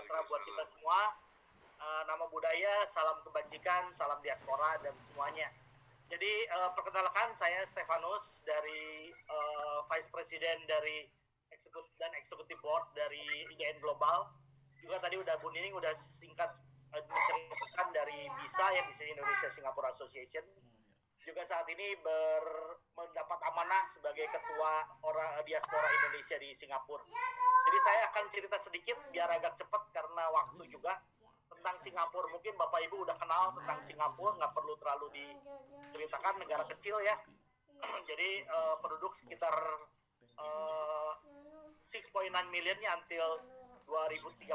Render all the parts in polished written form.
sejahtera buat kita semua. Nama budaya, salam kebajikan, salam diaspora dan semuanya. Jadi perkenalkan, saya Stefanus dari Vice President dari Executive Board dari IGN Global. Juga tadi udah Bu Nining udah singkat menceritakan dari BISA, ya, BISA Indonesia Singapore Association. Juga saat ini mendapat amanah sebagai ketua orang diaspora Indonesia di Singapura. Jadi saya akan cerita sedikit biar agak cepat karena waktu juga tentang Singapura. Mungkin Bapak Ibu udah kenal tentang Singapura, nggak perlu terlalu diceritakan, negara kecil ya. Jadi penduduk sekitar 6.9 millionnya until 2030.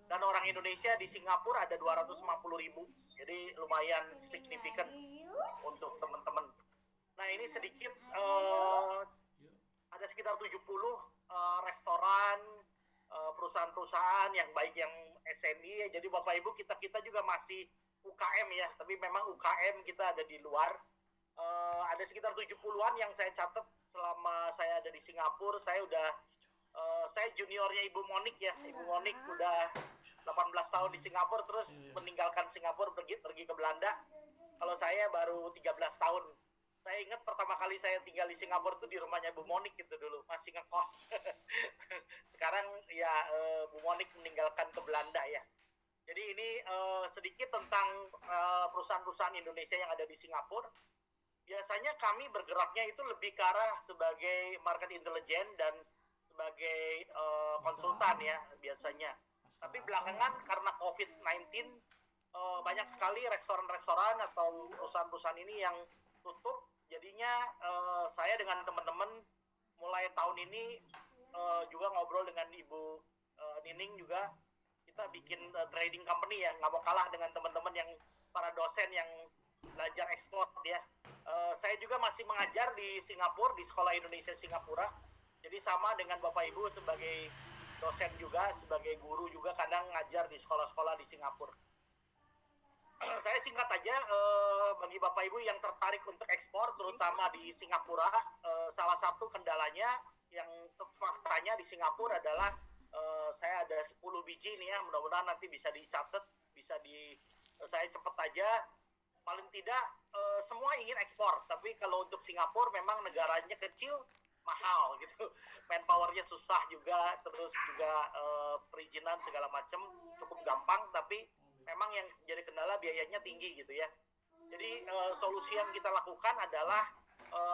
Dan orang Indonesia di Singapura ada 250.000, jadi lumayan signifikan untuk teman-teman. Nah ini sedikit, ada sekitar 70 restoran, perusahaan-perusahaan yang baik yang SME, jadi Bapak Ibu kita juga masih UKM ya, tapi memang UKM kita ada di luar. Ada sekitar 70-an yang saya catat selama saya ada di Singapura. Saya juniornya Ibu Monik ya, Ibu Monik udah 18 tahun di Singapura, terus meninggalkan Singapura pergi ke Belanda. Kalau saya baru 13 tahun. Saya ingat pertama kali saya tinggal di Singapura itu di rumahnya Bu Monik gitu dulu, masih ngekos. Sekarang ya Bu Monik meninggalkan ke Belanda ya. Jadi ini sedikit tentang perusahaan-perusahaan Indonesia yang ada di Singapura. Biasanya kami bergeraknya itu lebih ke arah sebagai market intelligence dan sebagai konsultan ya biasanya. Tapi belakangan karena COVID-19 banyak sekali restoran-restoran atau perusahaan-perusahaan ini yang tutup. Jadinya saya dengan teman-teman mulai tahun ini juga ngobrol dengan Ibu Nining juga. Kita bikin trading company ya, nggak mau kalah dengan teman-teman yang para dosen yang belajar ekspor ya. Saya juga masih mengajar di Singapura, di Sekolah Indonesia Singapura. Jadi sama dengan Bapak Ibu sebagai dosen juga, sebagai guru juga kadang ngajar di sekolah-sekolah di Singapura. Saya singkat aja, bagi Bapak Ibu yang tertarik untuk ekspor, terutama di Singapura, salah satu kendalanya yang faktanya di Singapura adalah saya ada 10 biji nih ya, mudah-mudahan nanti bisa dicatat, saya cepet aja. Paling tidak semua ingin ekspor, tapi kalau untuk Singapura memang negaranya kecil, mahal gitu, manpowernya susah juga, terus juga perizinan segala macam cukup gampang, tapi memang yang jadi kendala biayanya tinggi gitu ya. Jadi solusi yang kita lakukan adalah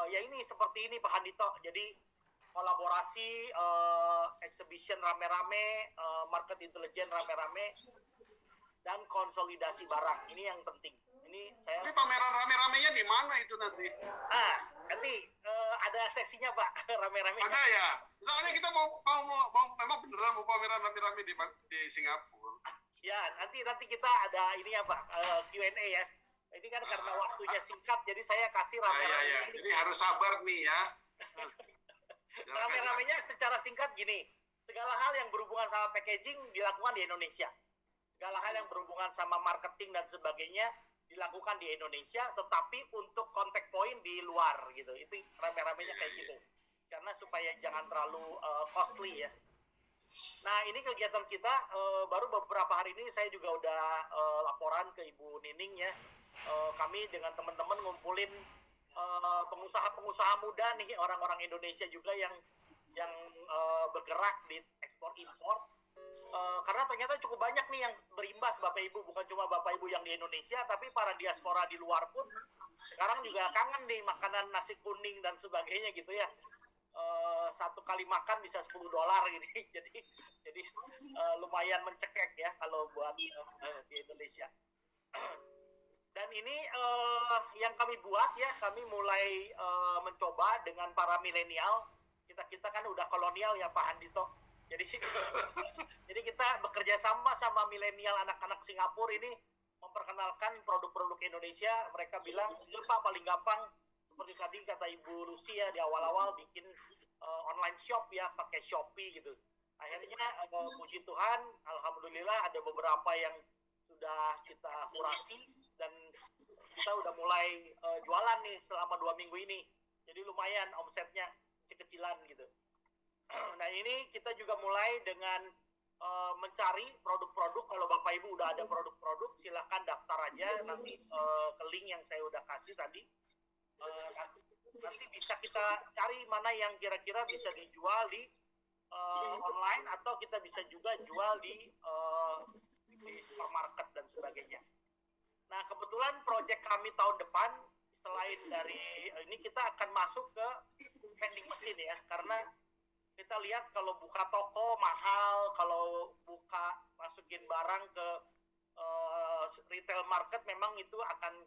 ya ini seperti ini Pak Handito. Jadi kolaborasi, exhibition rame-rame, market intelligence rame-rame, dan konsolidasi barang. Ini yang penting. Ini saya. Tapi pameran rame-ramenya di mana itu nanti? Nanti ada sesinya Pak, rame-rame. Ada ya. Soalnya kita mau memang beneran mau pameran rame-rame di Singapura. Ya, nanti kita ada ini ya Pak, Q&A ya. Ini kan karena waktunya singkat, jadi saya kasih rame-rame. Ya. Jadi harus sabar nih ya. Rame-ramenya secara singkat gini, segala hal yang berhubungan sama packaging dilakukan di Indonesia. Segala hal yang berhubungan sama marketing dan sebagainya dilakukan di Indonesia, tetapi untuk contact point di luar gitu. Itu rame-ramenya kayak gitu. Karena supaya jangan terlalu costly ya. Nah ini kegiatan kita baru beberapa hari ini saya juga udah laporan ke Ibu Nining ya. Kami dengan teman-teman ngumpulin pengusaha-pengusaha muda nih, orang-orang Indonesia juga yang bergerak di ekspor impor. Karena ternyata cukup banyak nih yang berimbas Bapak Ibu, bukan cuma Bapak Ibu yang di Indonesia, tapi para diaspora di luar pun sekarang juga kangen nih makanan nasi kuning dan sebagainya gitu ya. Satu kali makan bisa $10 gitu. Jadi lumayan mencekek ya kalau buat di Indonesia. Dan ini yang kami buat ya, kami mulai mencoba dengan para milenial. Kita kan udah kolonial ya Pak Handito. Jadi kita bekerja sama milenial anak-anak Singapura ini memperkenalkan produk-produk Indonesia. Mereka bilang, "Ya Pak, paling gampang seperti tadi kata Ibu Lucia di awal-awal bikin online shop ya, pakai Shopee gitu." Akhirnya puji Tuhan, alhamdulillah ada beberapa yang sudah kita kurasi dan kita udah mulai jualan nih selama 2 minggu ini. Jadi lumayan omsetnya kecil-kecilan gitu. Nah ini kita juga mulai dengan mencari produk-produk. Kalau Bapak Ibu udah ada produk-produk, silahkan daftar aja nanti ke link yang saya udah kasih tadi. Nanti bisa kita cari mana yang kira-kira bisa dijual di online, atau kita bisa juga jual di supermarket dan sebagainya. Nah, kebetulan proyek kami tahun depan, selain dari ini, kita akan masuk ke vending machine ya, karena kita lihat kalau buka toko mahal, kalau masukin barang ke retail market memang itu akan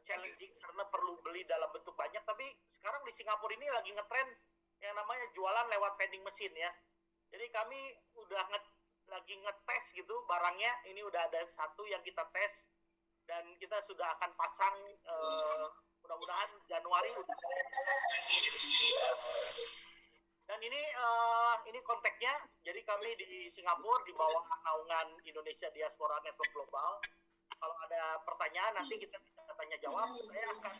challenging karena perlu beli dalam bentuk banyak. Tapi sekarang di Singapura ini lagi ngetren yang namanya jualan lewat vending machine ya. Jadi kami udah lagi ngetes gitu barangnya. Ini udah ada satu yang kita tes dan kita sudah akan pasang mudah-mudahan Januari udah. Dan ini konteksnya, jadi kami di Singapura di bawah naungan Indonesia Diaspora Network Global. Kalau ada pertanyaan nanti kita bisa tanya jawab. Saya akan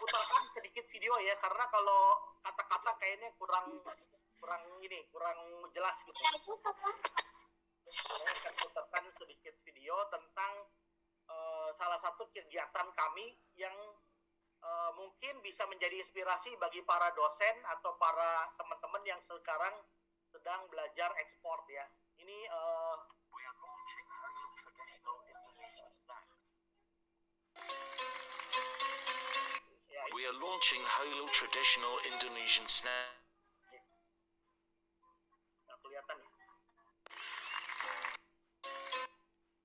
putarkan sedikit video ya, karena kalau kata-kata kayaknya kurang jelas gitu. Saya akan putarkan sedikit video tentang salah satu kegiatan kami yang mungkin bisa menjadi inspirasi bagi para dosen atau para teman-teman yang sekarang sedang belajar ekspor ya. Ini We are launching Halo traditional Indonesian snack. Kelihatan ya.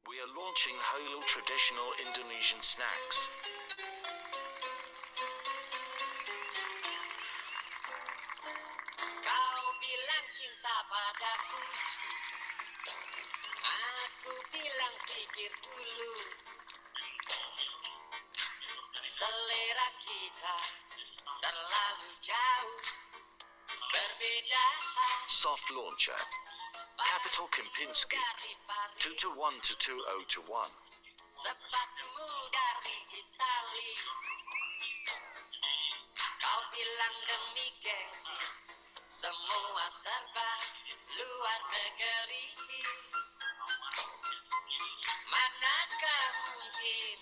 We are launching Halo traditional Indonesian snacks. Kau bilang cinta padaku, aku bilang pikir dulu. Selera kita terlalu jauh, berbeda. Soft launcher. Capital Kempinski. 2-1 to 2-0 to 1. Sepatumu dari Itali, kau bilang demi gengsi, semua serba luar negeri. Manakah mungkin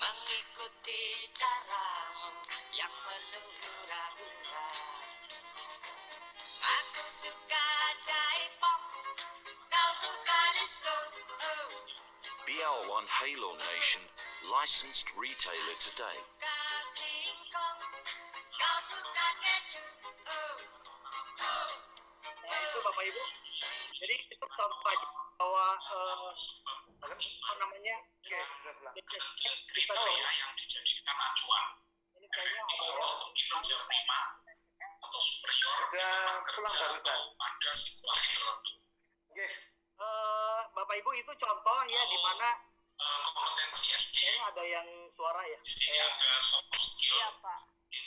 mengikuti caramu yang penuh hura-hura. Aku suka J-pop, kau suka disco. BL1 Halo Nation, licensed retailer today. Suka singkong, kau suka keju. Nah, itu Bapak Ibu. Jadi itu contoh aja bahwa apa namanya? Kita yang dijadikan acuan. ini kayaknya ada Kalau kinerja prima atau superior Sudah pulang barusan. pada situasi tertentu. Bapak Ibu, itu contoh ya di mana Kompetensi SD, kayaknya ada yang suara ya. istilahnya ada soft skill. Iya, Pak.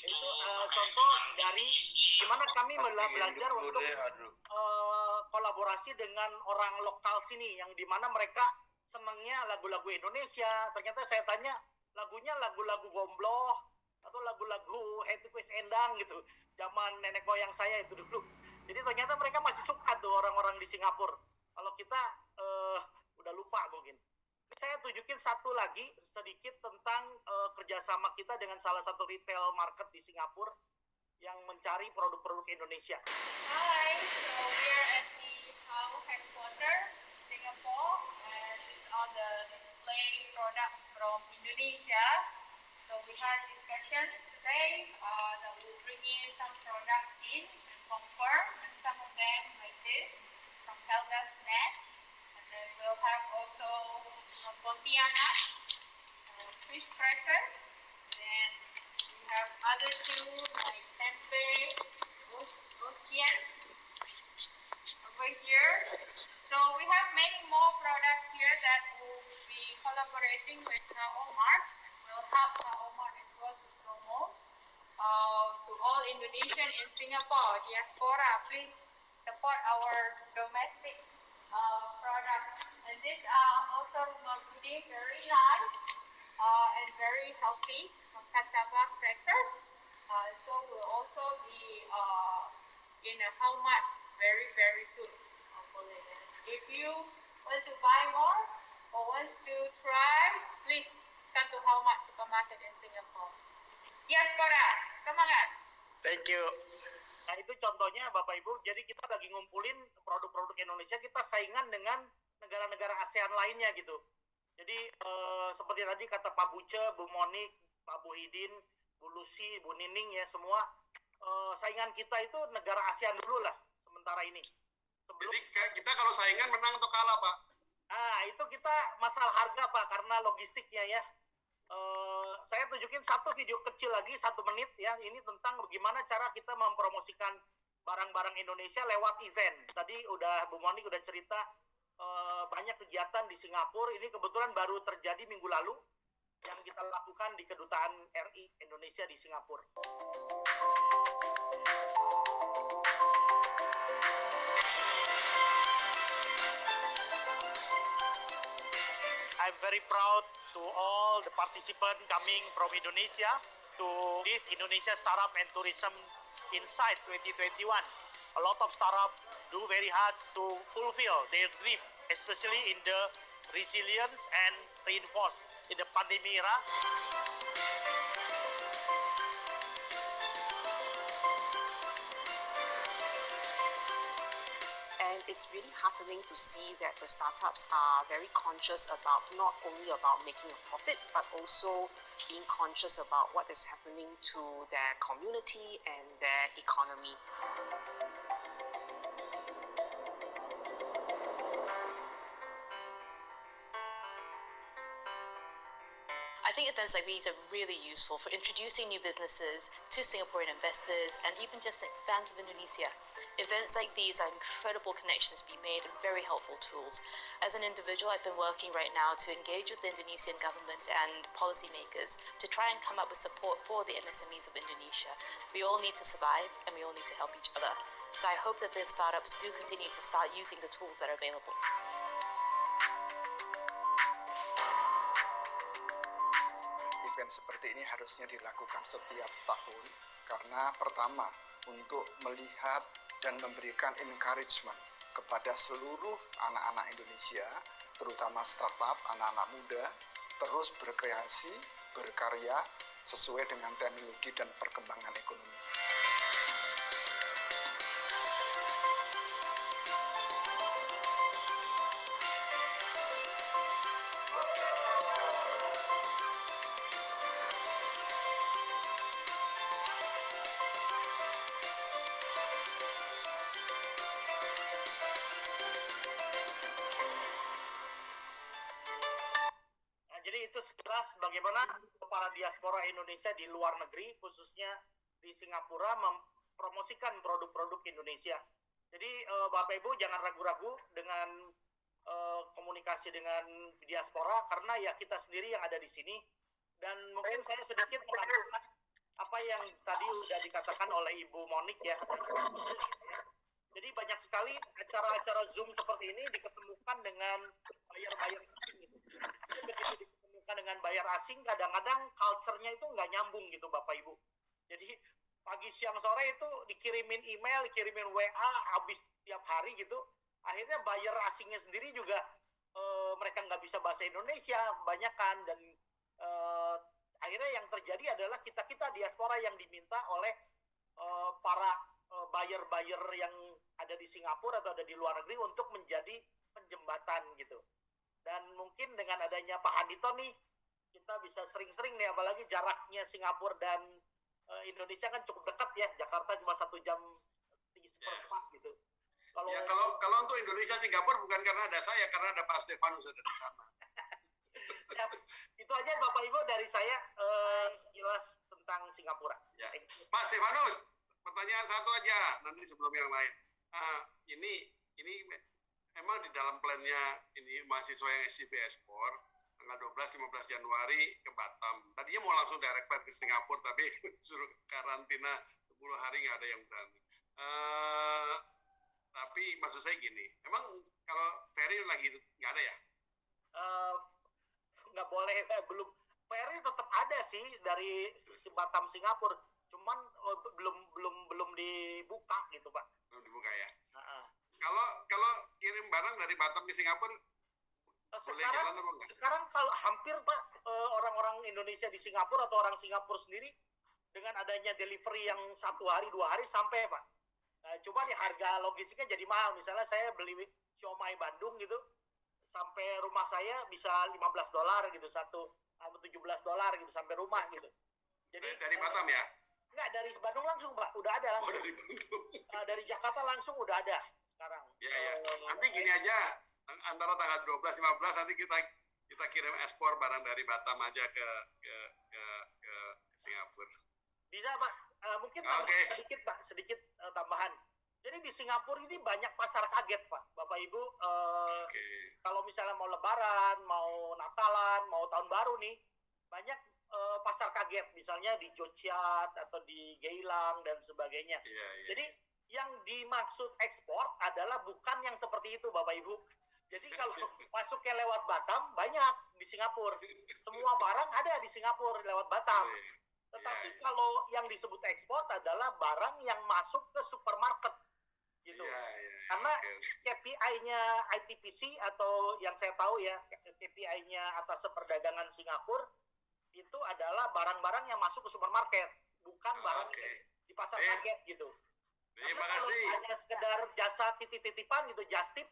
Itu contoh dari di mana kami belajar untuk kolaborasi dengan orang lokal sini yang di mana mereka senangnya lagu-lagu Indonesia. Ternyata saya tanya lagunya lagu-lagu gombloh atau lagu-lagu Hetty Endang gitu. Zaman nenek moyang saya itu dulu. Jadi ternyata mereka masih suka tuh orang-orang di Singapura. Kalau kita udah lupa mungkin. Saya tunjukin satu lagi sedikit tentang kerjasama kita dengan salah satu retail market di Singapura yang mencari produk-produk Indonesia. Hi, so we are at the HAO headquarters, Singapore, and it's all the display products from Indonesia. So we had discussion today that we'll bring in some product in and confirm, and some of them like this from Helga's Net, and then we'll have also Pontianak, fish crackers, then we have other two like tempeh, Otian over here. So we have many more products here that will be collaborating with HAO Mart. We'll help HAO Mart as well to promote to all Indonesian in Singapore diaspora. Please support our domestic product. And these are also rumah budi, very nice and very healthy cassava crackers. So we'll also be in a how much very, very soon. Hopefully. If you want to buy more or wants to try, please come to Hallmark Supermarket in Singapore. Diaspora, semangat! Thank you. Nah itu contohnya Bapak Ibu, jadi kita lagi ngumpulin produk-produk Indonesia, kita saingan dengan negara-negara ASEAN lainnya gitu. Jadi seperti tadi kata Pak Buce, Bu Monik, Pak Buhidin, Bu Lucy, Bu Nining ya semua, saingan kita itu negara ASEAN dulu lah sementara ini. Jadi kita kalau saingan menang atau kalah, Pak? Nah itu kita masalah harga Pak, karena logistiknya ya. Saya tunjukin satu video kecil lagi 1 menit ya, ini tentang bagaimana cara kita mempromosikan barang-barang Indonesia lewat event. Tadi Bu Monik udah cerita banyak kegiatan di Singapura, ini kebetulan baru terjadi minggu lalu yang kita lakukan di Kedutaan RI Indonesia di Singapura. I'm very proud to all the participants coming from Indonesia to this Indonesia Startup and Tourism Insight 2021. A lot of startups do very hard to fulfill their dream, especially in the resilience and reinforce in the pandemic era. And it's really heartening to see that the startups are very conscious about not only about making a profit, but also being conscious about what is happening to their community and their economy. I think events like these are really useful for introducing new businesses to Singaporean investors and even just fans of Indonesia. Events like these are incredible connections to be made and very helpful tools. As an individual, I've been working right now to engage with the Indonesian government and policymakers to try and come up with support for the MSMEs of Indonesia. We all need to survive and we all need to help each other. So I hope that the startups do continue to start using the tools that are available. Event seperti ini harusnya dilakukan setiap tahun karena pertama untuk melihat dan memberikan encouragement kepada seluruh anak-anak Indonesia, terutama startup, anak-anak muda, terus berkreasi, berkarya sesuai dengan teknologi dan perkembangan ekonomi. Jadi itu sekilas bagaimana kepala diaspora Indonesia di luar negeri, khususnya di Singapura, mempromosikan produk-produk Indonesia. Jadi Bapak Ibu jangan ragu-ragu dengan komunikasi dengan diaspora, karena ya kita sendiri yang ada di sini. Dan mungkin saya sedikit menambahkan apa yang tadi sudah dikatakan oleh Ibu Monik ya. Jadi banyak sekali acara-acara Zoom seperti ini diketemukan dengan bayar-bayar asing gitu. Begitu diketemukan dengan bayar asing, kadang-kadang culture-nya itu nggak nyambung gitu Bapak Ibu. Jadi pagi, siang, sore itu dikirimin email, dikirimin WA, habis tiap hari gitu. Akhirnya bayar asingnya sendiri juga mereka nggak bisa bahasa Indonesia, kebanyakan. Dan akhirnya yang terjadi adalah kita-kita diaspora yang diminta oleh para buyer-buyer yang ada di Singapura atau ada di luar negeri untuk menjadi penjembatan gitu. Dan mungkin dengan adanya Pak Andito nih, kita bisa sering-sering nih, apalagi jaraknya Singapura dan Indonesia kan cukup dekat ya, Jakarta cuma 1 jam 3/4 gitu. Kalau untuk Indonesia Singapura bukan karena ada saya, karena ada Pak Stefanus ada di sana. Ya, itu aja Bapak Ibu dari saya jelas tentang Singapura. Ya. Pak Stefanus, pertanyaan satu aja nanti sebelum yang lain. Ini emang di dalam plannya ini mahasiswa yang SCB Export tanggal 12-15 Januari ke Batam. Tadinya mau langsung direct flight ke Singapura, tapi suruh karantina 10 hari nggak ada yang berani. Tapi maksud saya gini, emang kalau ferry lagi nggak ada ya? Nggak boleh, belum. Ferry tetap ada sih dari Batam Singapura, cuman belum dibuka gitu Pak. Belum dibuka ya. barang dari Batam ke Singapura boleh jalan apa enggak? Sekarang kalau hampir Pak, orang-orang Indonesia di Singapura atau orang Singapura sendiri dengan adanya delivery yang 1 hari 2 hari sampai Pak. Cuma nih harga logistiknya jadi mahal. Misalnya saya beli siomay Bandung gitu, sampai rumah saya bisa $15 gitu, $17 gitu sampai rumah gitu. Jadi Dari Batam ya? enggak, dari Bandung langsung Pak, udah ada Oh, langsung. dari Bandung. Dari Jakarta langsung udah ada sekarang. Ya, ya. Nanti gini aja, antara tanggal 12-15 nanti kita kirim ekspor barang dari Batam aja ke Singapura. Bisa Pak, mungkin Oke. sedikit tambahan. Jadi di Singapura ini banyak pasar kaget Pak, Bapak Ibu. Oke. Kalau misalnya mau Lebaran, mau Natalan, mau Tahun Baru nih, banyak pasar kaget. Misalnya di Jogja atau di Geylang dan sebagainya. Iya, iya. Jadi yang dimaksud ekspor adalah bukan yang seperti itu Bapak Ibu. Jadi kalau masuknya lewat Batam, banyak di Singapura. Semua barang ada di Singapura lewat Batam. Tetapi Iya. kalau yang disebut ekspor adalah barang yang masuk ke supermarket. Gitu. Iya, iya. Karena Oke. KPI-nya ITPC atau yang saya tahu ya, KPI-nya atas perdagangan Singapura itu adalah barang-barang yang masuk ke supermarket, bukan barang Oke. yang di pasar Eh, kaget gitu. Terima Karena kalau kasih. hanya sekedar jasa titip-titipan gitu, just tip,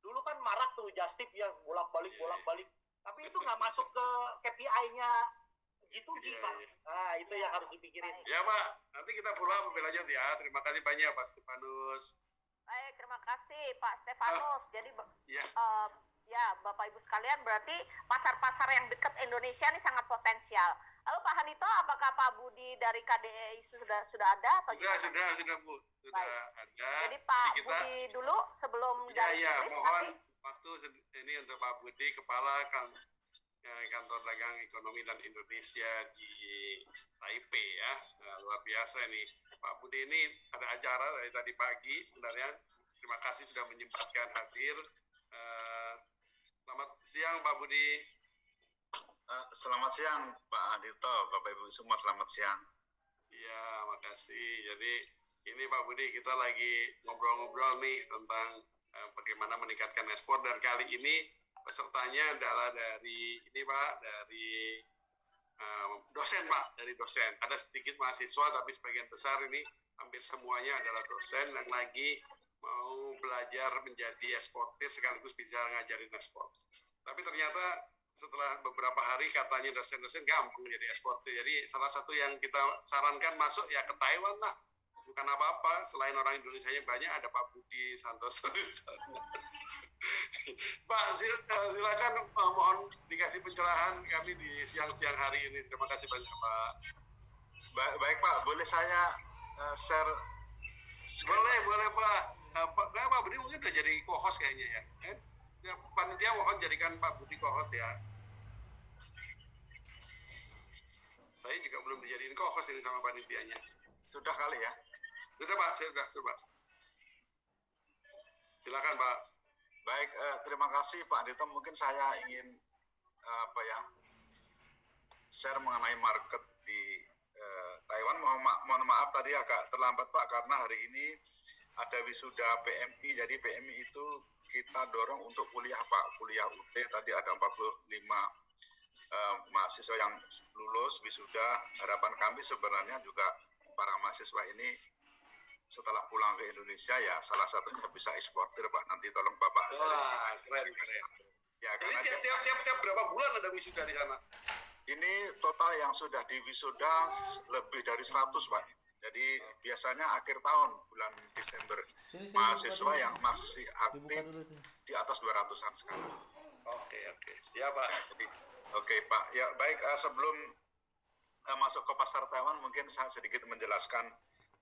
dulu kan marak tuh just tip ya, bolak-balik. Tapi itu nggak masuk ke KPI-nya G2G Iya, Pak. iya. Nah itu yang harus dipikirin. Ya Pak, nanti kita follow up lebih lanjut ya. Terima kasih banyak Pak Stefanus. Baik, terima kasih Pak Stefanus. Jadi Ya. ya Bapak Ibu sekalian, berarti pasar-pasar yang dekat Indonesia ini sangat potensial. Lalu Pak Hanito, apakah Pak Budi dari KDI sudah ada atau gimana? Sudah Bu. Sudah Baik. ada. Jadi Pak Jadi kita, Budi dulu sebelum ya, dari ya, Inggris, mohon nanti waktu ini untuk Pak Budi, Kepala Kantor Dagang Ekonomi dan Indonesia di Taipei ya. Nah, luar biasa ini. Pak Budi ini ada acara dari tadi pagi sebenarnya. Terima kasih sudah menyempatkan hadir. Selamat siang Pak Budi. Selamat siang Pak Adito, Bapak Ibu semua selamat siang. Iya, makasih. Jadi ini Pak Budi kita lagi ngobrol-ngobrol nih tentang bagaimana meningkatkan ekspor, dan kali ini pesertanya adalah dari ini Pak, dari dosen Pak, dari dosen. Ada sedikit mahasiswa tapi sebagian besar ini hampir semuanya adalah dosen yang lagi mau belajar menjadi eksportir sekaligus bisa ngajarin ekspor. Tapi ternyata setelah beberapa hari katanya dosen-dosen gampang jadi eksportir. Jadi salah satu yang kita sarankan masuk ya ke Taiwan lah. Bukan apa-apa, selain orang Indonesianya banyak, ada Pak Budi Santoso di sana. Pak, silakan mohon dikasih pencerahan kami di siang-siang hari ini. Terima kasih banyak Pak. Baik Pak, boleh saya share? Boleh Pak. Pak Budi mungkin udah jadi co-host kayaknya ya. Ya, panitia mohon jadikan Pak Budi co-host ya. Saya juga belum dijadiin co-host ini sama panitianya. Sudah kali ya? Sudah Pak, sudah. Silakan Pak. Baik, terima kasih Pak Adito. Mungkin saya ingin share mengenai market di Taiwan. Mohon maaf tadi agak terlambat Pak, karena hari ini ada wisuda PMI. Jadi PMI itu kita dorong untuk kuliah Pak, kuliah UT. Tadi ada 45 mahasiswa yang lulus wisuda. Harapan kami sebenarnya juga para mahasiswa ini setelah pulang ke Indonesia ya salah satunya bisa eksportir Pak. Nanti tolong Bapak. Wah, keren. Ya, Jadi karena tiap berapa bulan ada wisuda di sana? ini total yang sudah diwisuda lebih dari 100 Pak. Jadi biasanya akhir tahun bulan Desember mahasiswa yang masih aktif di atas 200-an sekarang. Oke. Ya Pak. Oke Pak. Ya baik, sebelum masuk ke pasar Taiwan mungkin saya sedikit menjelaskan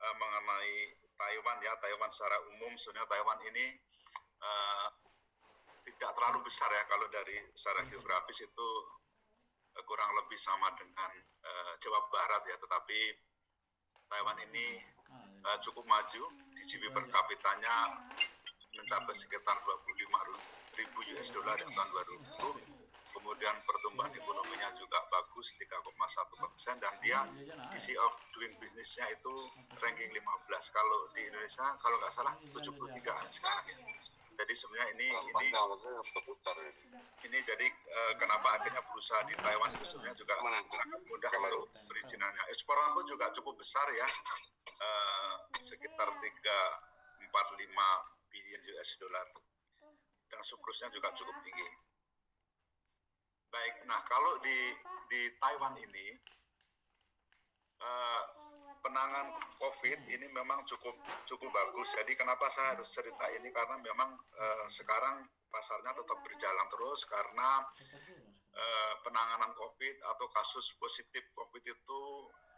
mengenai Taiwan ya. Taiwan secara umum sebenarnya Taiwan ini tidak terlalu besar ya, kalau dari secara geografis itu kurang lebih sama dengan Jawa Barat ya, tetapi Taiwan ini cukup maju. GDP per kapitanya mencapai sekitar 25.000 US dollar di tahun 2020. Kemudian pertumbuhan ekonominya juga bagus 3,1%, dan dia easy of doing business-nya itu ranking 15. Kalau di Indonesia kalau nggak salah 73 sekarang. Jadi sebenarnya ini jadi kenapa akhirnya berusaha di Taiwan itu sebenarnya juga sangat mudah untuk perizinannya. Ekspornya pun juga cukup besar ya, sekitar 345 billion US dollar, dan surplusnya juga cukup tinggi. Baik, nah kalau di Taiwan ini penanganan COVID ini memang cukup bagus. Jadi kenapa saya harus cerita ini, karena memang sekarang pasarnya tetap berjalan terus, karena penanganan COVID atau kasus positif COVID itu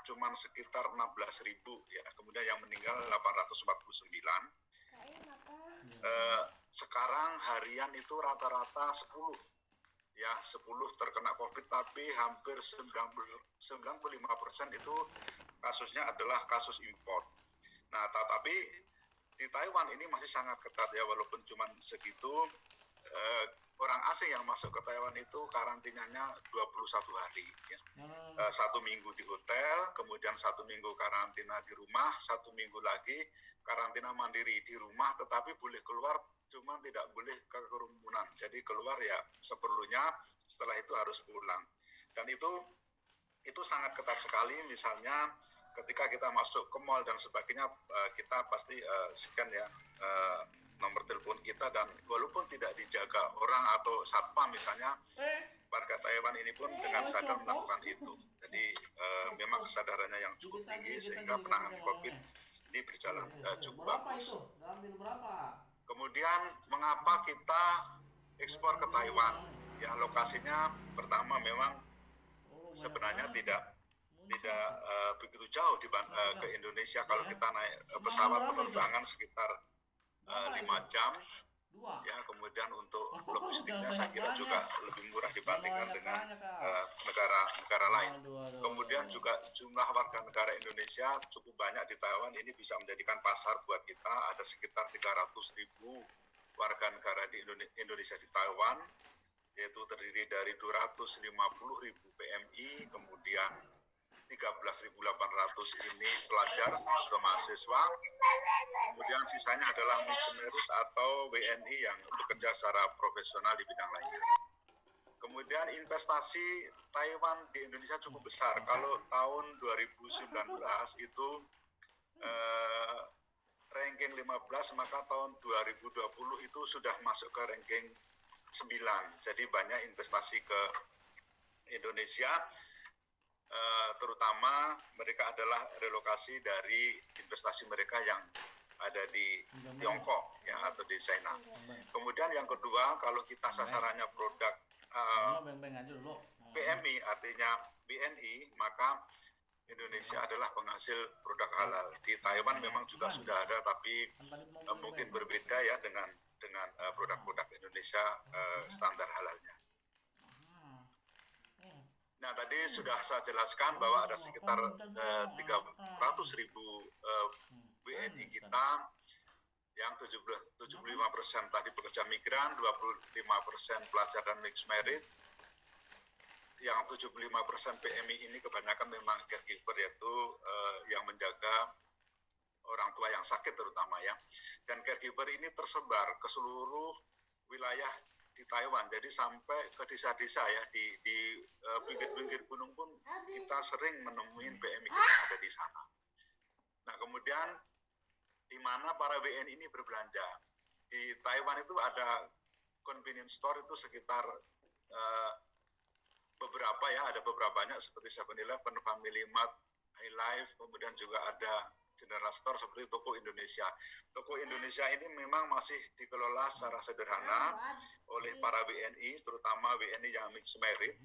cuma sekitar 16.000 ya. Kemudian yang meninggal 849. Sekarang harian itu rata-rata 10 ya, 10 terkena COVID, tapi hampir 95% itu kasusnya adalah kasus import. Nah, tetapi di Taiwan ini masih sangat ketat ya, walaupun cuma segitu. Orang asing yang masuk ke Taiwan itu karantinanya 21 hari ya. 1 minggu di hotel, kemudian 1 minggu karantina di rumah, 1 minggu lagi karantina mandiri di rumah, tetapi boleh keluar, cuma tidak boleh ke kerumunan. Jadi keluar ya seperlunya, setelah itu harus pulang. Dan itu sangat ketat sekali. Misalnya ketika kita masuk ke mall dan sebagainya, kita pasti scan ya nomor telepon kita, dan walaupun tidak dijaga orang atau satpam misalnya, warga Taiwan ini pun dengan sadar melakukan itu. Jadi memang kesadarannya yang cukup tinggi, sehingga penanganan COVID ini berjalan cukup bagus. Kemudian mengapa kita ekspor ke Taiwan? Ya, lokasinya pertama memang sebenarnya tidak begitu jauh ke Indonesia. Kalau kita naik pesawat penerbangan sekitar 5 jam ya, kemudian untuk logistiknya saya kira juga lebih murah dibandingkan dengan negara lain. Kemudian juga jumlah warga negara Indonesia cukup banyak di Taiwan, ini bisa menjadikan pasar buat kita. Ada sekitar 300.000 warga negara di Indonesia di Taiwan, yaitu terdiri dari 250.000 PMI, kemudian 13.800 ini pelajar atau mahasiswa, kemudian sisanya adalah mixed merit atau WNI yang bekerja secara profesional di bidang lainnya. Kemudian investasi Taiwan di Indonesia cukup besar. Kalau tahun 2019 itu ranking 15, maka tahun 2020 itu sudah masuk ke ranking 9. Jadi banyak investasi ke Indonesia. Terutama mereka adalah relokasi dari investasi mereka yang ada di Tiongkok ya, atau di China. Kemudian yang kedua, kalau kita sasarannya produk PMI artinya BNI, maka Indonesia adalah penghasil produk halal. Di Taiwan memang juga sudah ada, tapi mungkin berbeda ya dengan produk-produk Indonesia standar halalnya. Nah, tadi sudah saya jelaskan bahwa ada sekitar 300.000 WNI kita, yang 75% tadi pekerja migran, 25% pelajar dan mixed merit. Yang 75% PMI ini kebanyakan memang caregiver, yaitu yang menjaga orang tua yang sakit terutama ya. Dan caregiver ini tersebar ke seluruh wilayah di Taiwan, jadi sampai ke desa-desa ya, di pinggir-pinggir gunung pun kita sering menemui PMI kita yang ada di sana. Nah, kemudian di mana para WNI ini berbelanja? Di Taiwan itu ada convenience store itu sekitar beberapa ya, ada beberapa banyak seperti 7-Eleven, Family Mart, HiLife, kemudian juga ada general store seperti Toko Indonesia. Toko Indonesia ini memang masih dikelola secara sederhana oleh para WNI, terutama WNI yang mixed merit.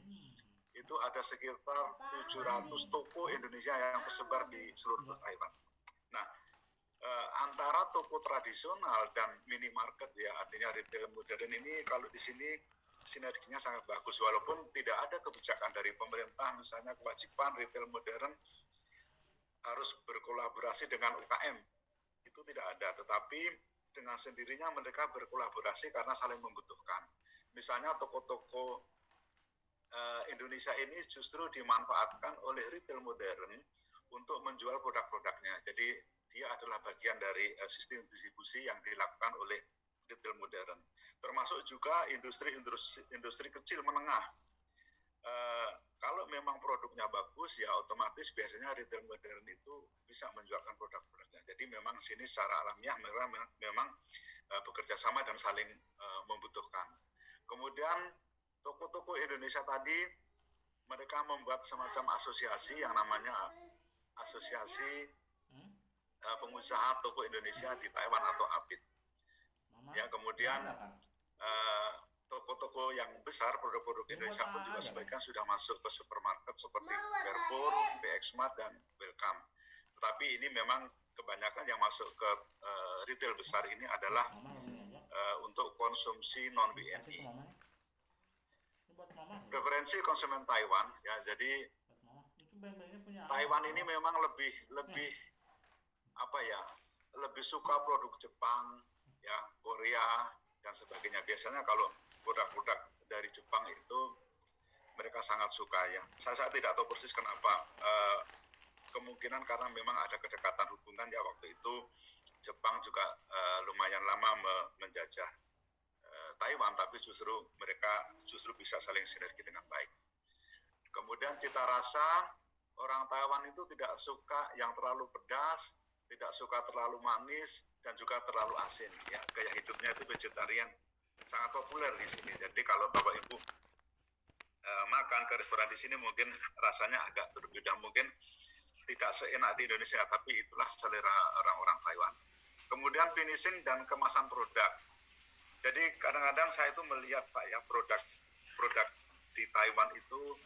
Itu ada sekitar 700 toko Indonesia yang tersebar di seluruh Taiwan. Nah, antara toko tradisional dan minimarket ya, artinya retail modern ini, kalau di sini sinerginya sangat bagus, walaupun tidak ada kebijakan dari pemerintah, misalnya kewajiban retail modern harus berkolaborasi dengan UKM, itu tidak ada, tetapi dengan sendirinya mereka berkolaborasi karena saling membutuhkan. Misalnya toko-toko Indonesia ini justru dimanfaatkan oleh retail modern untuk menjual produk-produknya. Jadi dia adalah bagian dari sistem distribusi yang dilakukan oleh retail modern. Termasuk juga industri kecil menengah. Kalau memang produknya bagus, ya otomatis biasanya retail modern itu bisa menjualkan produk-produknya. Jadi memang sini secara alamiah memang bekerja sama dan saling membutuhkan. Kemudian toko-toko Indonesia tadi, mereka membuat semacam asosiasi yang namanya Asosiasi Pengusaha Toko Indonesia di Taiwan atau APIT. Ya, kemudian toko-toko yang besar, produk-produk Indonesia pun juga sebagian sudah masuk ke supermarket seperti Carrefour, PXmart, dan Welcome. Tetapi ini memang kebanyakan yang masuk ke retail besar ini adalah untuk konsumsi non-WNI. Preferensi konsumen Taiwan, ya, jadi Taiwan ini memang lebih lebih suka produk Jepang, ya, Korea dan sebagainya. Biasanya kalau produk-produk dari Jepang itu mereka sangat suka, ya. Saya tidak tahu persis kenapa. Kemungkinan karena memang ada kedekatan hubungan, ya, waktu itu Jepang juga lumayan lama menjajah Taiwan, tapi mereka justru bisa saling sinergi dengan baik. Kemudian cita rasa, orang Taiwan itu tidak suka yang terlalu pedas, tidak suka terlalu manis, dan juga terlalu asin. Ya, gaya hidupnya itu vegetarian, sangat populer di sini. Jadi kalau Bapak Ibu makan ke restoran di sini mungkin rasanya agak berbeda, mungkin tidak seenak di Indonesia, tapi itulah selera orang-orang Taiwan. Kemudian finishing dan kemasan produk. Jadi kadang-kadang saya itu melihat, Pak, ya, produk di Taiwan itu,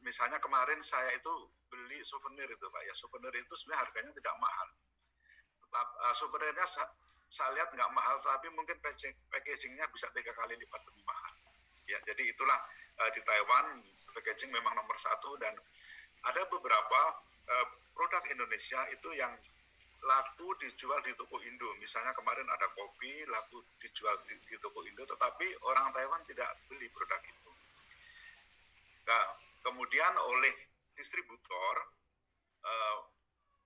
misalnya kemarin saya itu beli souvenir itu, Pak, ya, souvenir itu sebenarnya harganya tidak mahal. Souvenirnya saya lihat nggak mahal, tapi mungkin packagingnya bisa 3 kali lipat lebih mahal. Ya, jadi itulah di Taiwan packaging memang nomor 1, dan ada beberapa produk Indonesia itu yang laku dijual di toko Indo. Misalnya kemarin ada kopi laku dijual di toko Indo, tetapi orang Taiwan tidak beli produk itu. Nah, kemudian oleh distributor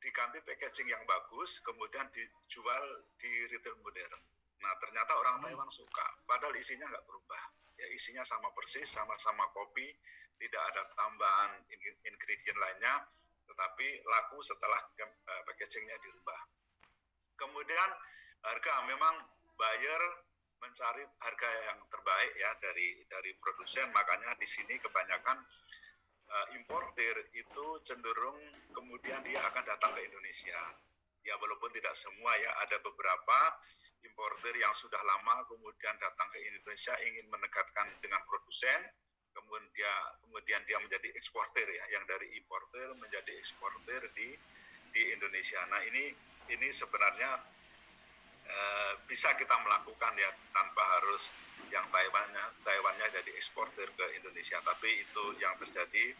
diganti packaging yang bagus, kemudian dijual di retail modern. Nah, ternyata orang Taiwan suka, padahal isinya nggak berubah. Ya, isinya sama persis, sama-sama kopi, tidak ada tambahan ingredient lainnya, tetapi laku setelah packagingnya dirubah. Kemudian harga, memang buyer mencari harga yang terbaik, ya, dari produsen, makanya di sini kebanyakan importir itu cenderung kemudian dia akan datang ke Indonesia. Ya, walaupun tidak semua, ya, ada beberapa importir yang sudah lama kemudian datang ke Indonesia ingin mendekatkan dengan produsen, kemudian dia menjadi eksportir, ya, yang dari importir menjadi eksportir di Indonesia. Nah, ini sebenarnya bisa kita melakukan, ya, tanpa harus yang Taiwannya jadi eksportir ke Indonesia, tapi itu yang terjadi.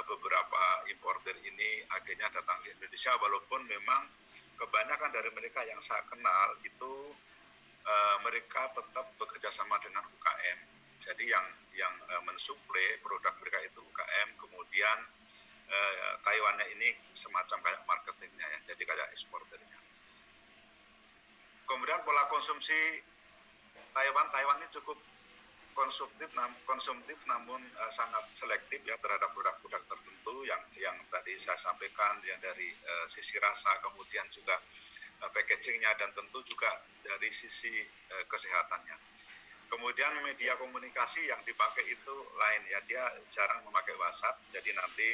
Beberapa importir ini akhirnya datang ke Indonesia, walaupun memang kebanyakan dari mereka yang saya kenal itu mereka tetap bekerja sama dengan UKM. Jadi yang mensuplai produk mereka itu UKM, kemudian Taiwannya ini semacam kayak marketingnya, ya, jadi kayak eksporternya. Kemudian pola konsumsi Taiwan ini cukup konsumtif namun sangat selektif, ya, terhadap produk-produk tertentu yang tadi saya sampaikan, ya, dari sisi rasa, kemudian juga packagingnya, dan tentu juga dari sisi kesehatannya. Kemudian media komunikasi yang dipakai itu lain, ya, dia jarang memakai WhatsApp, jadi nanti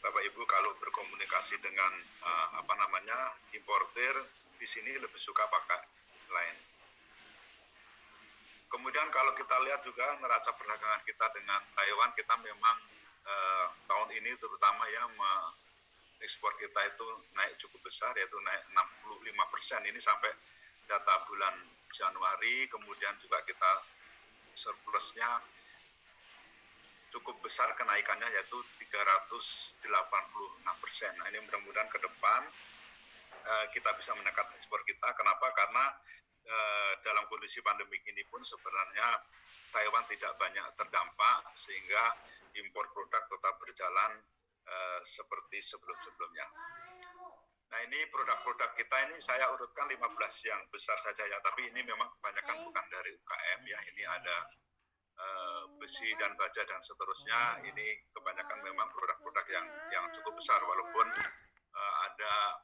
Bapak Ibu kalau berkomunikasi dengan importir di sini lebih suka pakai lain. Kemudian kalau kita lihat juga neraca perdagangan kita dengan Taiwan, kita memang tahun ini terutama, ya, ekspor kita itu naik cukup besar, yaitu naik 65%. Ini sampai data bulan Januari, kemudian juga kita surplusnya cukup besar kenaikannya, yaitu 386%. Nah, ini mudah-mudahan ke depan kita bisa menekan ekspor kita. Kenapa? Karena dalam kondisi pandemi ini pun sebenarnya Taiwan tidak banyak terdampak, sehingga impor produk tetap berjalan seperti sebelum-sebelumnya. Nah ini produk-produk kita ini saya urutkan 15 yang besar saja ya, tapi ini memang kebanyakan bukan dari UKM ya. Ini ada besi dan baja dan seterusnya. Ini kebanyakan memang produk-produk yang cukup besar, walaupun ada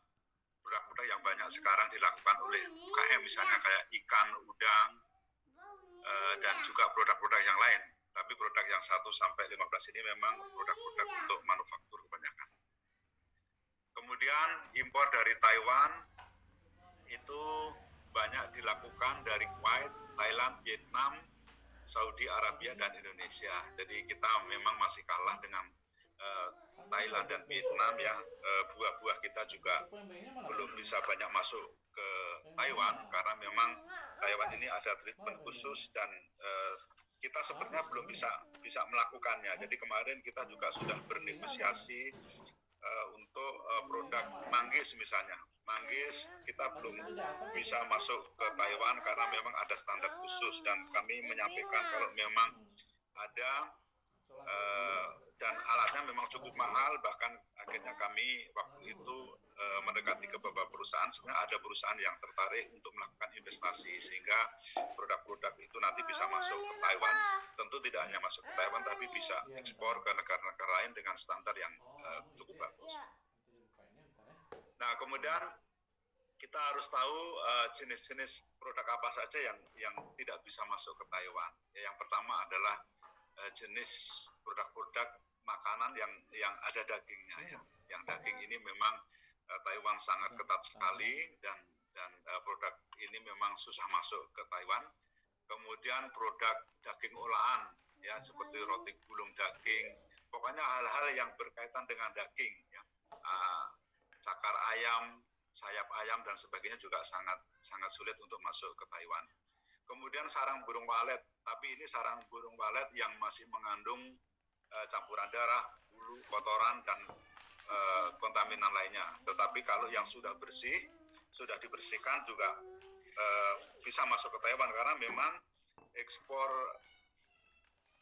produk-produk yang banyak sekarang dilakukan oleh UKM, misalnya kayak ikan, udang, dan juga produk-produk yang lain. Tapi produk yang 1 sampai 15 ini memang produk-produk untuk manufaktur kebanyakan. Kemudian impor dari Taiwan itu banyak dilakukan dari Kuwait, Thailand, Vietnam, Saudi Arabia, dan Indonesia. Jadi kita memang masih kalah dengan Thailand dan Vietnam ya. Buah-buah kita juga belum bisa banyak masuk ke Taiwan karena memang Taiwan ini ada treatment khusus dan kita sebenarnya belum bisa melakukannya. Jadi kemarin kita juga sudah bernegosiasi untuk produk manggis misalnya. Manggis kita belum bisa masuk ke Taiwan karena memang ada standar khusus dan kami menyampaikan kalau memang ada dan alatnya memang cukup mahal, bahkan akhirnya kami waktu itu mendekati ke beberapa perusahaan. Sebenarnya ada perusahaan yang tertarik untuk melakukan investasi sehingga produk-produk itu nanti bisa masuk ke Taiwan. Tentu tidak hanya masuk ke Taiwan tapi bisa ekspor ke negara-negara lain dengan standar yang cukup bagus. Nah kemudian kita harus tahu jenis-jenis produk apa saja yang tidak bisa masuk ke Taiwan. Yang pertama adalah jenis produk-produk makanan yang ada dagingnya ya. Yang daging ini memang Taiwan sangat ketat sekali dan produk ini memang susah masuk ke Taiwan. Kemudian produk daging olahan ya seperti roti gulung daging, pokoknya hal-hal yang berkaitan dengan daging ya. Cakar ayam, sayap ayam dan sebagainya juga sangat sulit untuk masuk ke Taiwan. Kemudian sarang burung walet, tapi ini sarang burung walet yang masih mengandung campuran darah, bulu, kotoran dan kontaminan lainnya. Tetapi kalau yang sudah bersih, sudah dibersihkan juga bisa masuk ke Taiwan karena memang ekspor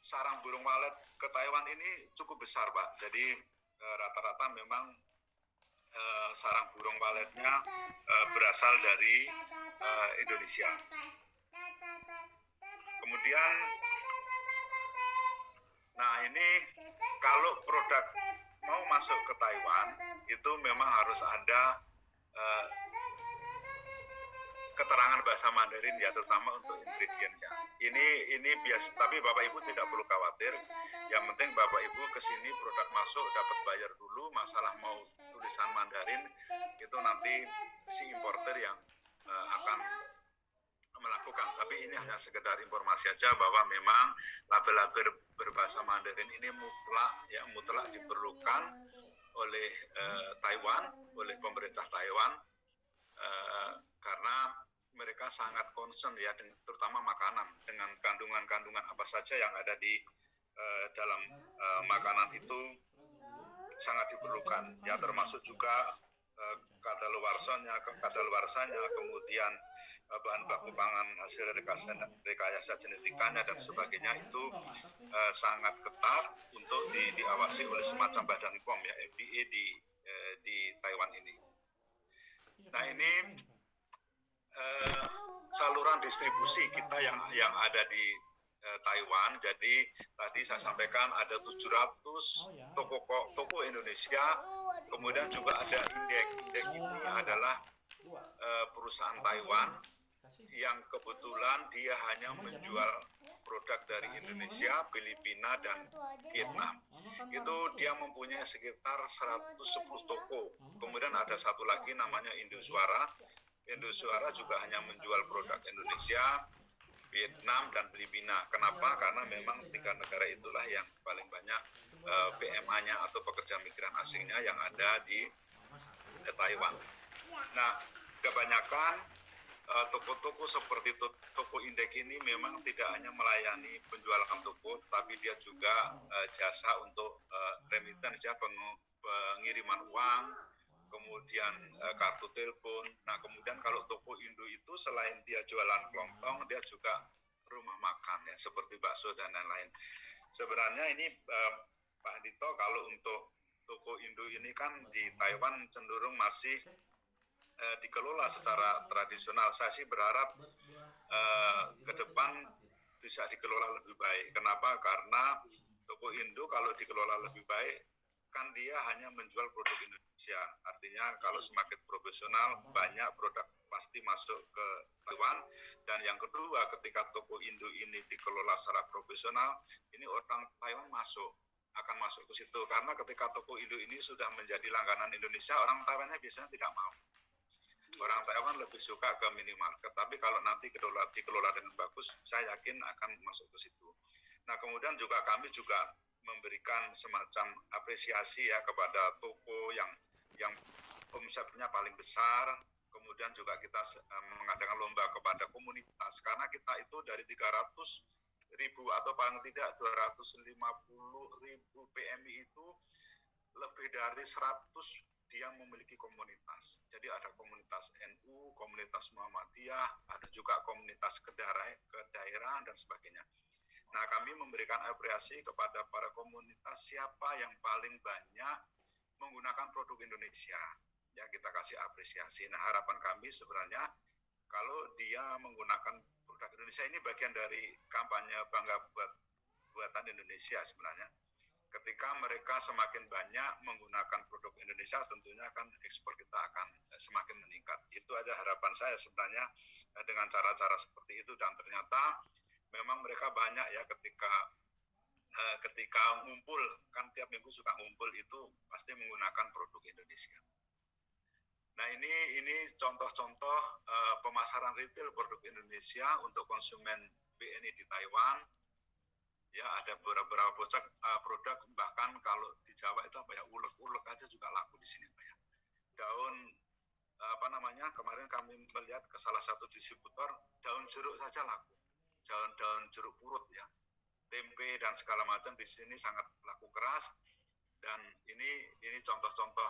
sarang burung walet ke Taiwan ini cukup besar, Pak. Jadi rata-rata memang sarang burung waletnya berasal dari Indonesia. Kemudian, nah ini kalau produk mau masuk ke Taiwan itu memang harus ada keterangan bahasa Mandarin ya, terutama untuk ingredientnya. Ini biasa, tapi Bapak Ibu tidak perlu khawatir. Yang penting Bapak Ibu kesini produk masuk dapat bayar dulu. Masalah mau tulisan Mandarin itu nanti si importer yang akan melakukan. Tapi ini hanya sekedar informasi aja bahwa memang label-label berbahasa Mandarin ini mutlak diperlukan oleh Taiwan, oleh pemerintah Taiwan, karena mereka sangat concern ya, terutama makanan, dengan kandungan-kandungan apa saja yang ada di dalam makanan itu sangat diperlukan ya, termasuk juga kadaluarsanya, kemudian bahan baku pangan hasil rekayasa genetikanya dan sebagainya itu sangat ketat untuk diawasi oleh semacam badan POM ya, FDA di Taiwan ini. Nah ini saluran distribusi kita yang ada di Taiwan. Jadi tadi saya sampaikan ada 700 toko Indonesia, kemudian juga ada Indek. Indek ini adalah perusahaan Taiwan yang kebetulan dia hanya menjual produk dari Indonesia, Filipina, dan Vietnam. Itu dia mempunyai sekitar 110 toko. Kemudian ada satu lagi namanya Indosuara. Indosuara juga hanya menjual produk Indonesia, Vietnam, dan Filipina. Kenapa? Karena memang 3 negara itulah yang paling banyak PMA-nya atau pekerja migran asingnya yang ada di Taiwan. Nah, kebanyakan toko-toko seperti toko Indek ini memang tidak hanya melayani penjualan toko, tetapi dia juga jasa untuk remittance ya, pengiriman uang, kemudian kartu telepon. Nah, kemudian kalau toko Indo itu selain dia jualan kelontong, dia juga rumah makan ya, seperti bakso dan lain-lain. Sebenarnya ini Pak Dito, kalau untuk toko Indo ini kan di Taiwan cenderung masih dikelola secara tradisional. Saya sih berharap ke depan bisa dikelola lebih baik. Kenapa? Karena toko Indo kalau dikelola lebih baik, kan dia hanya menjual produk Indonesia. Artinya kalau semakin profesional, banyak produk pasti masuk ke Taiwan. Dan yang kedua, ketika toko Indo ini dikelola secara profesional, ini orang Taiwan akan masuk ke situ. Karena ketika toko Indo ini sudah menjadi langganan Indonesia, orang Taiwannya biasanya tidak mau. Orang Taiwan lebih suka ke minimarket, tapi kalau nanti dikelola dengan bagus, saya yakin akan masuk ke situ. Nah, kemudian juga kami juga memberikan semacam apresiasi ya kepada toko yang omsetnya paling besar. Kemudian juga kita mengadakan lomba kepada komunitas, karena kita itu dari 300.000 atau paling tidak 250.000 PMI itu lebih dari 100 dia memiliki komunitas. Jadi ada komunitas NU, komunitas Muhammadiyah, ada juga komunitas kedaerahan dan sebagainya. Nah, kami memberikan apresiasi kepada para komunitas siapa yang paling banyak menggunakan produk Indonesia. Ya, kita kasih apresiasi. Nah, harapan kami sebenarnya kalau dia menggunakan produk Indonesia, ini bagian dari kampanye bangga buatan Indonesia sebenarnya. Ketika mereka semakin banyak menggunakan produk Indonesia, tentunya kan ekspor kita akan semakin meningkat. Itu aja harapan saya sebenarnya dengan cara-cara seperti itu. Dan ternyata memang mereka banyak ya ketika ngumpul, kan tiap minggu suka ngumpul, itu pasti menggunakan produk Indonesia. Nah, ini contoh-contoh pemasaran retail produk Indonesia untuk konsumen BNI di Taiwan. Ya, ada beberapa produk, bahkan kalau di Jawa itu apa ya, ulek-ulek aja juga laku di sini, Pak ya. Daun kemarin kami melihat ke salah satu distributor, daun jeruk saja laku. Daun jeruk purut ya. Tempe dan segala macam di sini sangat laku keras. Dan ini contoh-contoh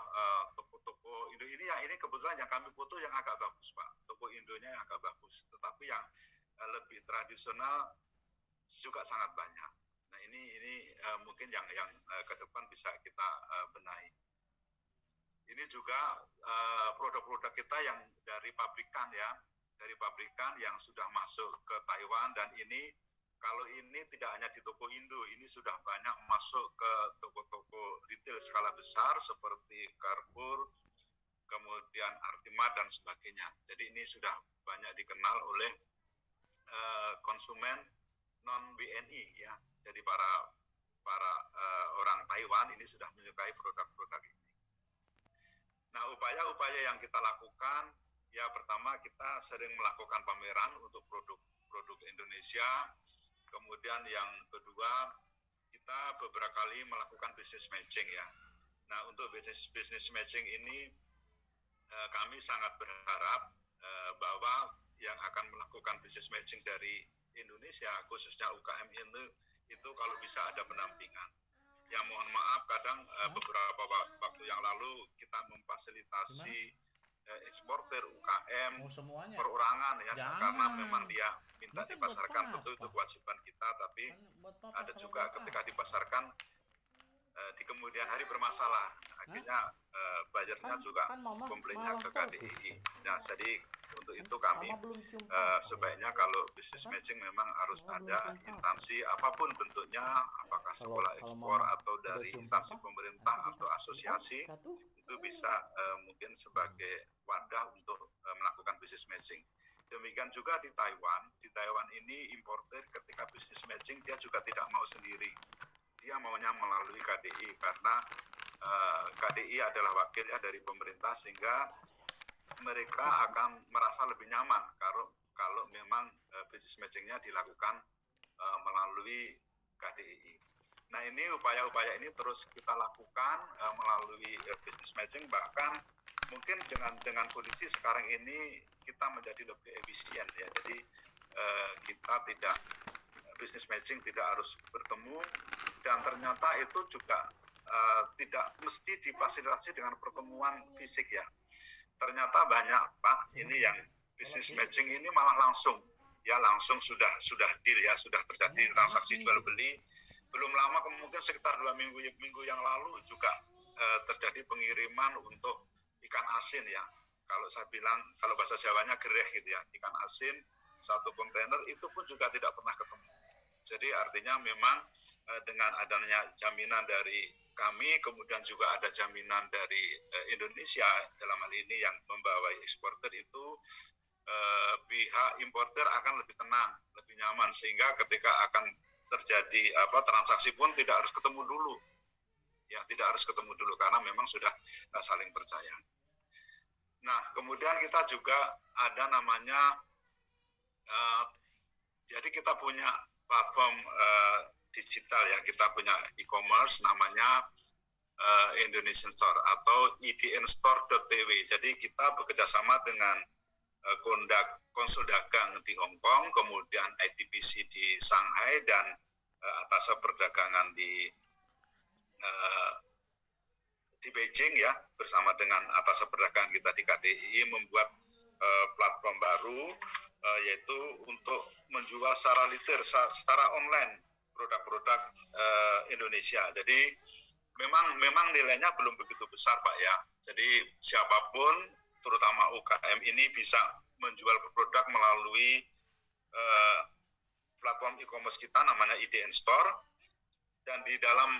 toko Indo ini kebetulan yang kami foto yang agak bagus, Pak. Toko Indonya yang agak bagus, tetapi yang lebih tradisional juga sangat banyak. Nah, ini mungkin yang ke depan bisa kita benahi. Ini juga produk-produk kita yang dari pabrikan yang sudah masuk ke Taiwan, dan ini kalau ini tidak hanya di toko Indo, ini sudah banyak masuk ke toko-toko retail skala besar seperti Carrefour, kemudian Artimart dan sebagainya. Jadi ini sudah banyak dikenal oleh konsumen non BNI ya. Jadi para orang Taiwan ini sudah menyukai produk-produk ini. Nah, upaya-upaya yang kita lakukan ya, pertama kita sering melakukan pameran untuk produk Indonesia. Kemudian yang kedua, kita beberapa kali melakukan business matching ya. Nah, untuk business matching ini kami sangat berharap bahwa yang akan melakukan business matching dari Indonesia, khususnya UKM itu kalau bisa ada penampingan. Ya, mohon maaf, kadang beberapa waktu yang lalu kita memfasilitasi eksportir UKM perorangan ya, karena memang dia minta dipasarkan, tentu itu kewajiban kita, tapi ada juga ketika dipasarkan di kemudian hari bermasalah, akhirnya bayarnya juga komplainnya ke KDI. Nah, jadi untuk itu kami sebaiknya kalau business matching memang harus ada instansi apapun bentuknya, apakah sekolah ekspor atau dari instansi pemerintah atau asosiasi, itu bisa mungkin sebagai wadah untuk melakukan business matching. Demikian juga di Taiwan. Di Taiwan ini importer ketika business matching dia juga tidak mau sendiri. Dia maunya melalui KDI karena KDI adalah wakilnya dari pemerintah, sehingga mereka akan merasa lebih nyaman kalau memang business matchingnya dilakukan melalui KDI. Nah, ini upaya-upaya ini terus kita lakukan melalui business matching, bahkan mungkin dengan kondisi sekarang ini kita menjadi lebih efisien ya. Jadi kita tidak business matching tidak harus bertemu, dan ternyata itu juga tidak mesti difasilitasi dengan pertemuan fisik ya. Ternyata banyak, Pak, ini yang business matching ini malah langsung sudah deal ya, sudah terjadi transaksi jual beli. Belum lama, mungkin sekitar 2 minggu yang lalu juga terjadi pengiriman untuk ikan asin ya. kalau saya bilang, kalau bahasa Jawanya gereh gitu ya, ikan asin, 1 kontainer itu pun juga tidak pernah ketemu. Jadi artinya memang dengan adanya jaminan dari kami, kemudian juga ada jaminan dari Indonesia dalam hal ini yang membawa eksportir itu, pihak importer akan lebih tenang, lebih nyaman, sehingga ketika akan terjadi transaksi pun tidak harus ketemu dulu, ya tidak harus ketemu dulu karena memang sudah saling percaya. Nah kemudian kita juga ada namanya, jadi kita punya platform digital ya, kita punya e-commerce namanya Indonesian Store atau idnstore.tw. Jadi kita bekerjasama dengan konsul dagang di Hong Kong, kemudian ITBC di Shanghai, dan Atasa Perdagangan di Beijing ya, bersama dengan Atasa Perdagangan kita di KDI membuat platform baru, yaitu untuk menjual secara retail, secara online produk-produk Indonesia. Jadi memang nilainya belum begitu besar Pak ya. Jadi siapapun, terutama UKM ini bisa menjual produk melalui platform e-commerce kita namanya IDN Store, dan di dalam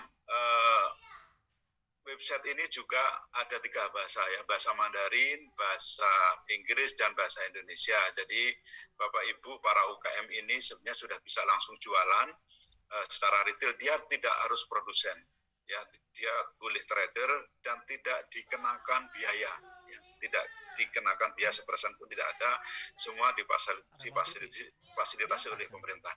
website ini juga ada 3 bahasa ya, bahasa Mandarin, bahasa Inggris, dan bahasa Indonesia. Jadi Bapak Ibu para UKM ini sebenarnya sudah bisa langsung jualan secara retail, dia tidak harus produsen, ya, dia boleh trader dan tidak dikenakan biaya, ya, tidak dikenakan biaya sepersen pun tidak ada, semua difasilitasi oleh pemerintah.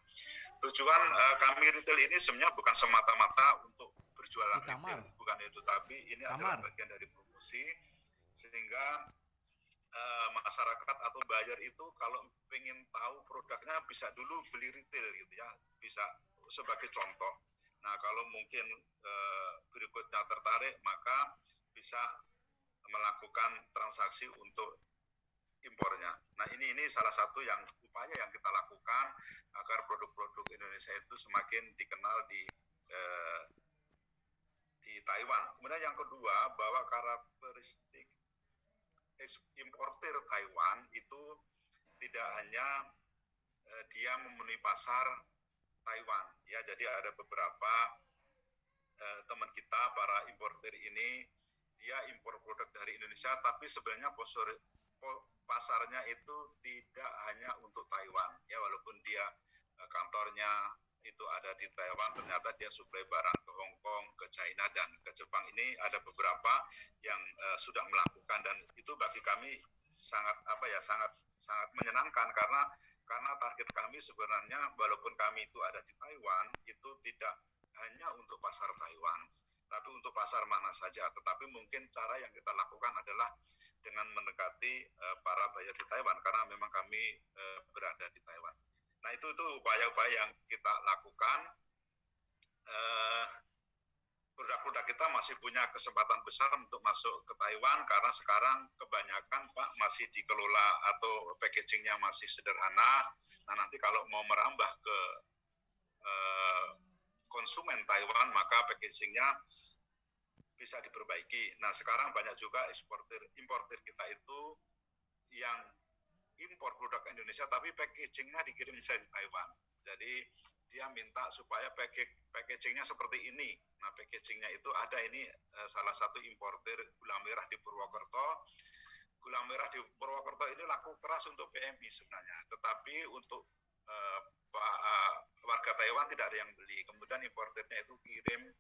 Tujuan kami retail ini sebenarnya bukan semata-mata untuk berjualan retail, bukan itu, tapi ini adalah bagian dari promosi, sehingga masyarakat atau buyer itu kalau ingin tahu produknya bisa dulu beli retail gitu ya, bisa sebagai contoh. Nah kalau mungkin berikutnya tertarik, maka bisa melakukan transaksi untuk impornya. Nah ini salah satu yang upaya yang kita lakukan agar produk-produk Indonesia itu semakin dikenal di Taiwan. Kemudian yang kedua, bahwa karakteristik importer Taiwan itu tidak hanya dia memenuhi pasar Taiwan, ya, jadi ada beberapa teman kita para importer ini dia impor produk dari Indonesia, tapi sebenarnya pasarnya itu tidak hanya untuk Taiwan, ya, walaupun dia kantornya itu ada di Taiwan, ternyata dia suplai barang ke Hong Kong, ke China, dan ke Jepang. Ini ada beberapa yang sudah melakukan, dan itu bagi kami sangat sangat menyenangkan karena target kami sebenarnya walaupun kami itu ada di Taiwan itu tidak hanya untuk pasar Taiwan, tapi untuk pasar mana saja. Tetapi mungkin cara yang kita lakukan adalah dengan mendekati para buyer di Taiwan karena memang kami berada di Taiwan. Nah itu upaya-upaya yang kita lakukan. Produk-produk kita masih punya kesempatan besar untuk masuk ke Taiwan karena sekarang kebanyakan Pak masih dikelola atau packagingnya masih sederhana. Nah nanti kalau mau merambah ke konsumen Taiwan maka packagingnya bisa diperbaiki. Nah sekarang banyak juga importer kita itu yang impor produk Indonesia tapi packagingnya dikirim dari Taiwan. Jadi dia minta supaya packagingnya seperti ini. Nah packagingnya itu ada ini salah satu importer gula merah di Purwokerto. Gula merah di Purwokerto ini laku keras untuk PMI sebenarnya, tetapi untuk warga Taiwan tidak ada yang beli. Kemudian importernya itu kirim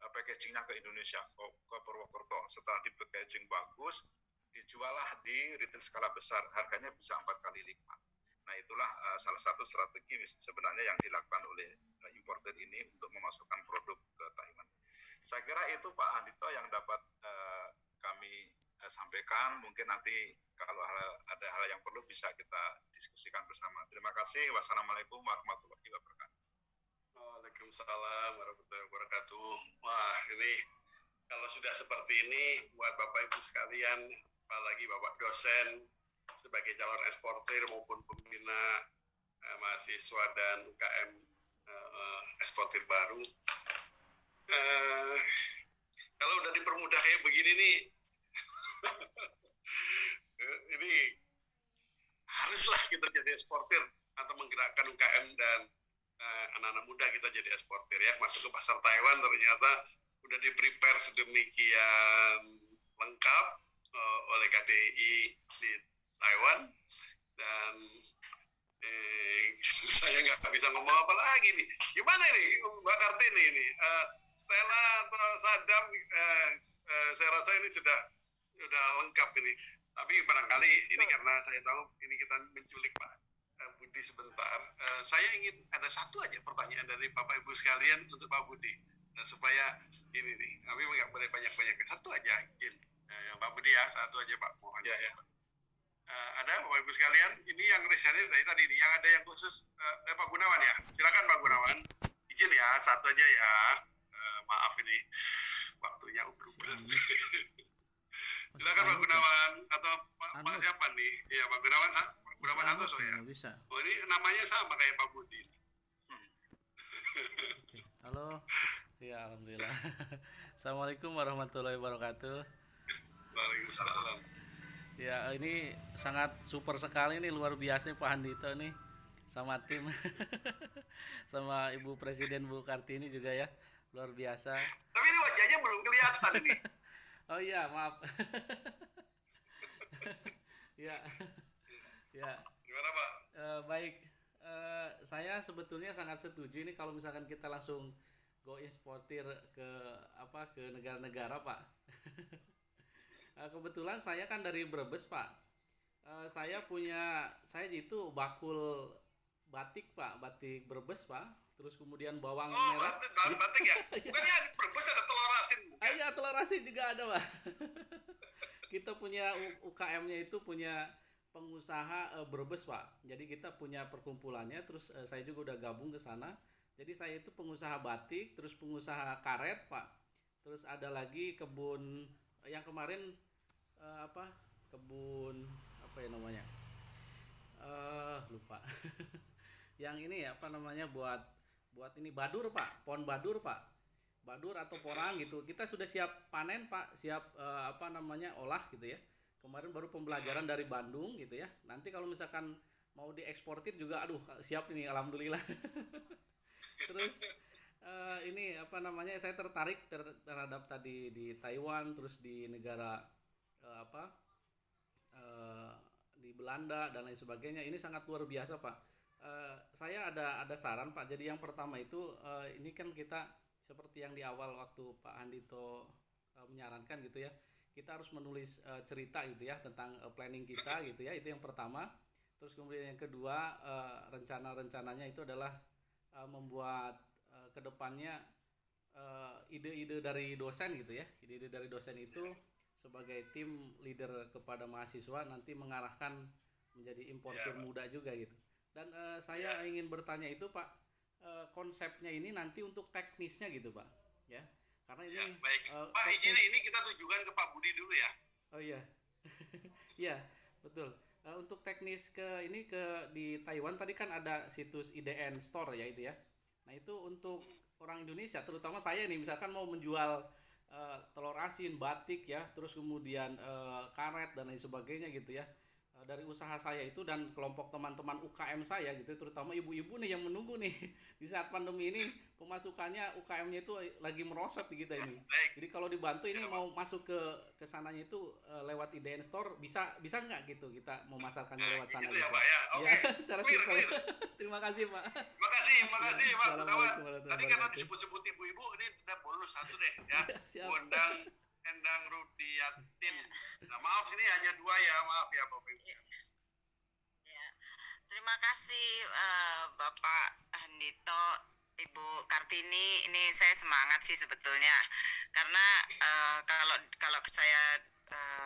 packagingnya ke Indonesia, ke Purwokerto. Setelah di packaging bagus, dijualah di retail skala besar, harganya bisa 4 kali lipat. Nah itulah salah satu strategi sebenarnya yang dilakukan oleh importer ini untuk memasukkan produk ke Taiwan. Saya kira itu Pak Andito yang dapat kami sampaikan. Mungkin nanti kalau ada hal yang perlu bisa kita diskusikan bersama. Terima kasih. Wassalamualaikum warahmatullahi wabarakatuh. Waalaikumsalam warahmatullahi wabarakatuh. Wah ini kalau sudah seperti ini buat Bapak Ibu sekalian, apalagi Bapak dosen sebagai calon eksportir maupun pembina mahasiswa dan UKM eksportir baru, kalau udah dipermudah kayak begini nih Ini haruslah kita jadi eksportir atau menggerakkan UKM dan anak-anak muda kita jadi eksportir ya, masuk ke pasar Taiwan. Ternyata udah di-prepare sedemikian lengkap oleh KDI di Taiwan, dan saya nggak bisa ngomong apa lagi nih. Gimana nih Mbak Kartini ini? Stella atau Sadam, saya rasa ini sudah lengkap ini. Tapi barangkali ini karena saya tahu ini kita menculik Pak Budi sebentar. Saya ingin ada satu aja pertanyaan dari Bapak Ibu sekalian untuk Pak Budi, supaya ini nih, kami nggak boleh banyak-banyak. Satu aja, izin. Pak Budi ya, satu aja Pak, mohon ya. Ada Bapak Ibu sekalian, ini yang resign dari tadi nih, yang ada yang khusus Pak Gunawan ya, silakan Pak Gunawan, izin ya, satu aja ya. Maaf ini waktunya uber-uber. Silakan Pak Gunawan atau Pak siapa nih? Iya Pak Gunawan Santoso ya. Bisa. Oh ini namanya sama kayak Pak Budi. Halo. Ya alhamdulillah. Assalamualaikum warahmatullahi wabarakatuh. Waalaikumsalam. Ya ini sangat super sekali nih, luar biasa Pak Handito nih sama tim sama Ibu Presiden Bu Kartini juga ya, luar biasa. Tapi ini wajahnya belum kelihatan ini. Oh iya maaf. Ya. Ya. Gimana Pak? Baik. Saya sebetulnya sangat setuju ini kalau misalkan kita langsung go eksportir ke negara-negara Pak. Kebetulan saya kan dari Brebes Pak. Saya itu bakul batik Pak, batik Brebes Pak. Terus kemudian bawang merah. Batik ya? Bukannya di Brebes ada telur asin? Iya, telur asin juga ada Pak. Kita punya UKM-nya itu punya pengusaha Brebes Pak. Jadi kita punya perkumpulannya, terus saya juga udah gabung ke sana. Jadi saya itu pengusaha batik, terus pengusaha karet Pak. Terus ada lagi kebun yang kemarin kebun apa ya namanya? Lupa. Yang ini buat ini badur Pak, pohon badur Pak. Badur atau porang gitu. Kita sudah siap panen Pak, siap olah gitu ya. Kemarin baru pembelajaran dari Bandung gitu ya. Nanti kalau misalkan mau dieksportir juga siap ini alhamdulillah. Terus saya tertarik terhadap tadi di Taiwan, terus di negara di Belanda dan lain sebagainya. Ini sangat luar biasa Pak. Saya ada saran Pak. Jadi yang pertama itu ini kan kita seperti yang di awal waktu Pak Handito menyarankan gitu ya. Kita harus menulis cerita gitu ya tentang planning kita gitu ya. Itu yang pertama. Terus kemudian yang kedua, rencana-rencananya itu adalah membuat kedepannya ide-ide dari dosen gitu ya. Ide-ide dari dosen itu sebagai tim leader kepada mahasiswa nanti mengarahkan menjadi importir muda juga gitu. Dan saya ingin bertanya itu Pak, konsepnya ini nanti untuk teknisnya gitu Pak, ya. Karena ini baik. Pak izin ini kita tujukan ke Pak Budi dulu ya. Oh iya. Iya, betul. Untuk teknis di Taiwan tadi kan ada situs IDN Store ya itu ya. Nah, itu untuk orang Indonesia, terutama saya nih misalkan mau menjual telur asin, batik ya, terus kemudian karet dan lain sebagainya gitu ya. Dari usaha saya itu dan kelompok teman-teman UKM saya gitu, terutama ibu-ibu nih yang menunggu nih di saat pandemi ini pemasukannya UKM-nya itu lagi merosot di kita ini. Jadi kalau dibantu ini mau masuk ke sananya itu lewat IDN Store bisa nggak gitu kita memasarkannya lewat sana gitu. Ya Pak ya. Oke. Ya, secara simpel. Terima kasih Pak. Terima kasih Pak Gunawan. Tadi karena wabarakatuh. disebut-sebut ibu-ibu ini udah bonus satu deh ya. Siap. Undang Endang Rudiatin. Nah, maaf ini hanya 2 ya, maaf ya Bapak Ibu. Ya. Terima kasih Bapak Handito, Ibu Kartini. Ini saya semangat sih sebetulnya karena kalau saya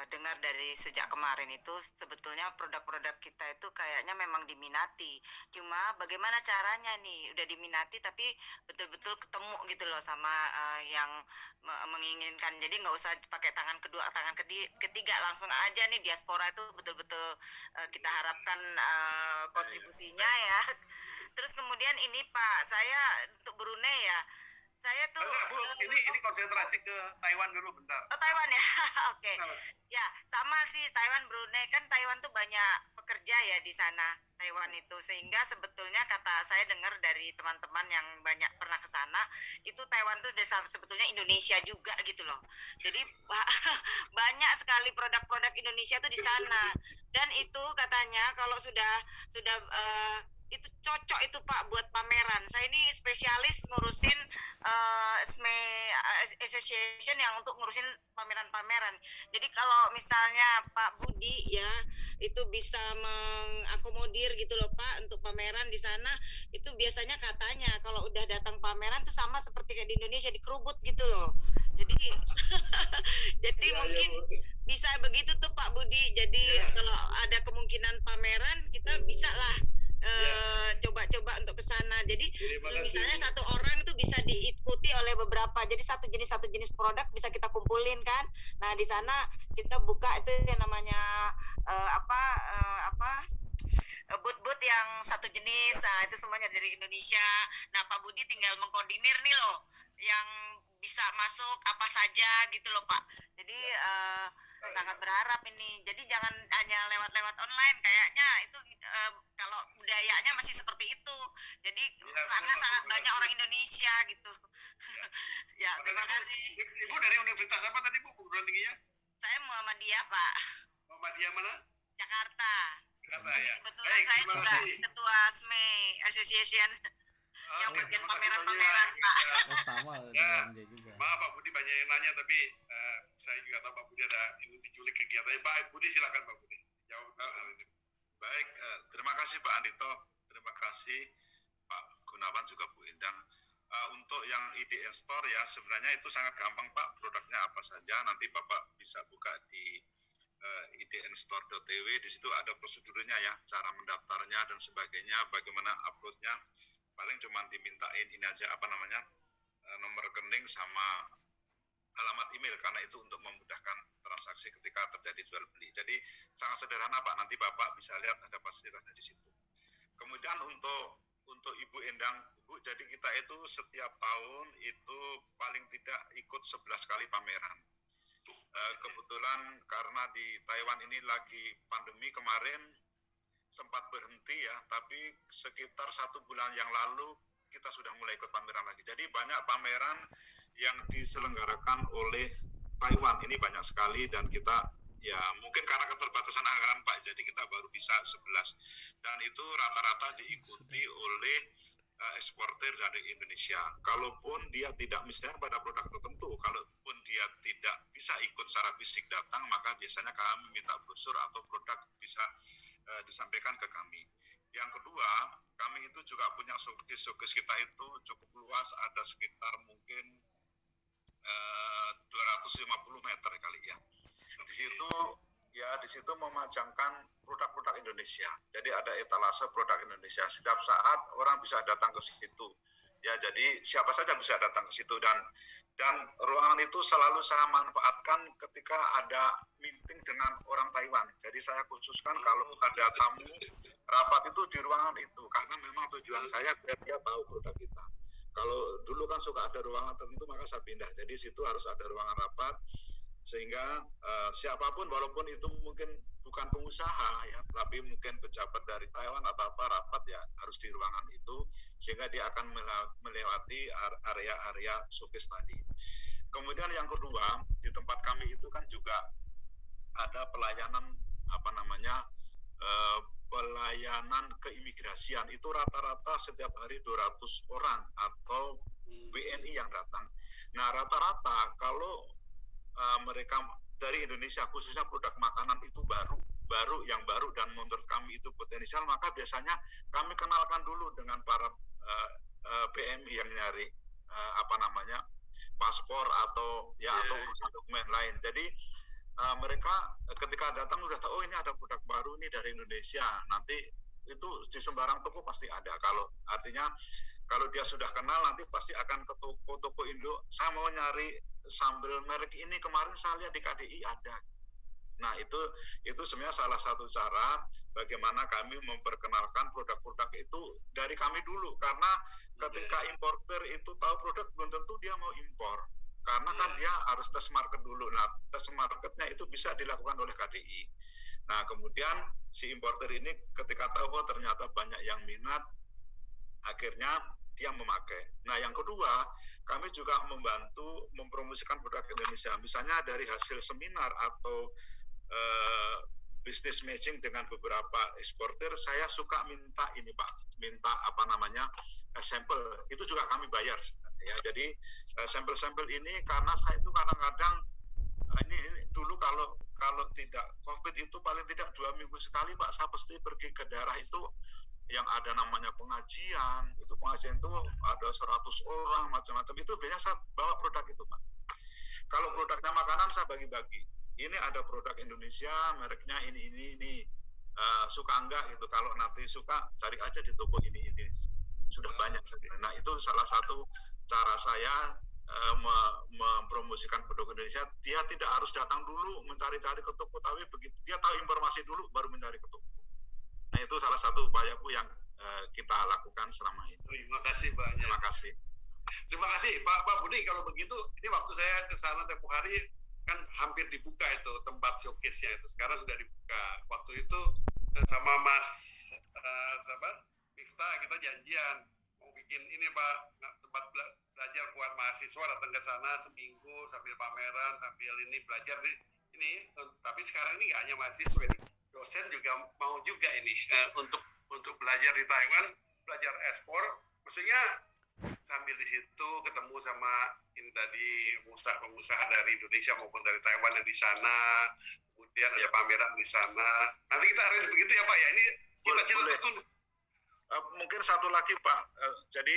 dengar dari sejak kemarin itu sebetulnya produk-produk kita itu kayaknya memang diminati. Cuma bagaimana caranya nih udah diminati tapi betul-betul ketemu gitu loh sama yang menginginkan. Jadi nggak usah pakai tangan kedua, tangan ketiga, langsung aja nih diaspora itu betul-betul kita harapkan kontribusinya ya. Terus kemudian ini Pak, saya untuk Brunei ya. Saya tuh Enggak, Bu, ini konsentrasi ke Taiwan dulu bentar. Oh, Taiwan ya. Oke. Ya, sama sih Taiwan, Brunei, kan Taiwan tuh banyak pekerja ya di sana, Taiwan itu. Sehingga sebetulnya kata saya dengar dari teman-teman yang banyak pernah ke sana, itu Taiwan tuh sebetulnya Indonesia juga gitu loh. Jadi banyak sekali produk-produk Indonesia tuh di sana. Dan itu katanya kalau sudah itu cocok itu Pak buat pameran. Saya ini spesialis ngurusin SME Association yang untuk ngurusin pameran-pameran. Jadi kalau misalnya Pak Budi ya itu bisa mengakomodir gitu loh Pak untuk pameran di sana, itu biasanya katanya kalau udah datang pameran tuh sama seperti kayak di Indonesia dikerubut gitu loh. Jadi jadi mungkin bisa begitu tuh Pak Budi. Jadi kalau ada kemungkinan pameran kita bisa lah coba-coba untuk ke sana. Jadi misalnya satu orang itu bisa diikuti oleh beberapa. Jadi satu jenis produk bisa kita kumpulin kan. Nah, di sana kita buka itu yang namanya booth-booth yang satu jenis. Nah, itu semuanya dari Indonesia. Nah, Pak Budi tinggal mengkoordinir nih loh yang bisa masuk apa saja gitu loh Pak. Jadi sangat berharap ini. Jadi jangan hanya lewat-lewat online, kayaknya itu kalau budayanya masih seperti itu. Jadi karena sangat banyak orang Indonesia gitu. Ya, terima kasih. Ibu dari universitas apa tadi Bu, perguruan tingginya? Saya Muhammadiyah Pak. Muhammadiyah mana? Jakarta. Jakarta ya. Kebetulan saya juga ketua SME Association yang bagian pameran-pameran Pak. Oh sama Ya, dengan dia juga. maaf Pak Budi banyak yang nanya tapi saya juga tahu Pak Budi ada ini diculik kegiatannya. Pak Budi silakan Pak Budi jawab. Baik, terima kasih Pak Andito, terima kasih Pak Gunawan juga Bu Endang. Untuk yang IDN Store ya sebenarnya itu sangat gampang Pak, produknya apa saja nanti Bapak bisa buka di idnstore.tw, di situ ada prosedurnya ya, cara mendaftarnya dan sebagainya, bagaimana uploadnya, paling cuma dimintain ini aja nomor rekening sama alamat email karena itu untuk memudahkan transaksi ketika terjadi jual beli. Jadi sangat sederhana Pak, nanti Bapak bisa lihat ada fasilitasnya di situ. Kemudian untuk Ibu Endang, Bu, jadi kita itu setiap tahun itu paling tidak ikut 11 kali pameran. Kebetulan karena di Taiwan ini lagi pandemi kemarin sempat berhenti ya, tapi sekitar 1 bulan yang lalu kita sudah mulai ikut pameran lagi. Jadi banyak pameran yang diselenggarakan oleh Taiwan ini banyak sekali dan kita ya mungkin karena keterbatasan anggaran Pak, jadi kita baru bisa 11 dan itu rata-rata diikuti oleh eksportir dari Indonesia. Kalaupun dia tidak misalnya pada produk tertentu, kalaupun dia tidak bisa ikut secara fisik datang, maka biasanya kami minta brosur atau produk bisa disampaikan ke kami. Yang kedua, kami itu juga punya showcase kita itu cukup luas, ada sekitar mungkin 250 meter kali ya. Di situ memajangkan produk-produk Indonesia. Jadi ada etalase produk Indonesia. Setiap saat orang bisa datang ke situ. Ya, jadi siapa saja bisa datang ke situ dan ruangan itu selalu saya manfaatkan ketika ada meeting dengan orang Taiwan. Jadi saya khususkan kalau ada tamu rapat itu di ruangan itu karena memang tujuan saya biar dia tahu produk kita. Kalau dulu kan suka ada ruangan tertentu maka saya pindah. Jadi situ harus ada ruangan rapat sehingga siapapun walaupun itu mungkin bukan pengusaha ya, tapi mungkin pejabat dari Taiwan atau apa rapat ya harus di ruangan itu sehingga dia akan melewati area-area showcase tadi. Kemudian yang kedua di tempat kami itu kan juga ada pelayanan pelayanan keimigrasian itu rata-rata setiap hari 200 orang atau WNI yang datang. Nah rata-rata kalau mereka dari Indonesia khususnya produk makanan itu baru dan menurut kami itu potensial, maka biasanya kami kenalkan dulu dengan para PMI yang nyari paspor atau urusan dokumen lain. Jadi mereka ketika datang udah tahu ini ada produk baru nih dari Indonesia, nanti itu di sembarang toko pasti ada. Kalau dia sudah kenal nanti pasti akan ke toko Indo, saya mau nyari sambal merek ini, kemarin saya lihat di KDI ada. Nah itu sebenarnya salah satu cara bagaimana kami memperkenalkan produk-produk itu dari kami dulu, karena Ketika importer itu tahu produk, belum tentu dia mau impor. Karena kan dia harus tes market dulu. Nah, tes marketnya itu bisa dilakukan oleh KDI. Nah, kemudian si importer ini ketika tahu ternyata banyak yang minat, akhirnya dia memakai. Nah, yang kedua, kami juga membantu mempromosikan produk Indonesia. Misalnya dari hasil seminar atau business matching dengan beberapa eksportir, saya suka minta ini Pak, minta sampel. Itu juga kami bayar ya. Jadi sampel-sampel ini karena saya itu kadang-kadang ini dulu kalau tidak COVID itu paling tidak 2 minggu sekali Pak, saya pasti pergi ke daerah itu yang ada namanya pengajian. Itu pengajian itu ada 100 orang macam-macam. Itu biasanya saya bawa produk itu Pak. Kalau produknya makanan saya bagi-bagi. Ini ada produk Indonesia, mereknya ini. Suka enggak gitu. Kalau nanti suka, cari aja di toko ini. Sudah banyak. Nah, itu salah satu cara saya mempromosikan produk Indonesia. Dia tidak harus datang dulu mencari-cari ke toko, tapi begitu dia tahu informasi dulu, baru mencari ke toko. Nah, itu salah satu upaya Bu yang kita lakukan selama ini. Terima kasih banyak. Terima kasih. Terima kasih Pak Budi. Kalau begitu, ini waktu saya ke sana tempoh hari kan hampir dibuka itu tempat showcase-nya itu. Sekarang sudah dibuka. Waktu itu sama Mas Miftah kita janjian mau bikin ini Pak, tempat belajar buat mahasiswa datang ke sana seminggu sambil pameran, sambil ini belajar ini. Tapi sekarang ini nggak hanya mahasiswa ini, dosen juga mau juga ini untuk belajar di Taiwan, belajar ekspor. Maksudnya sambil di situ ketemu sama ini tadi pengusaha dari Indonesia maupun dari Taiwan yang di sana, kemudian ada pameran di sana. Nanti kita arrange begitu ya Pak ya. Ini cita-cita tertunda. Mungkin satu lagi Pak. Jadi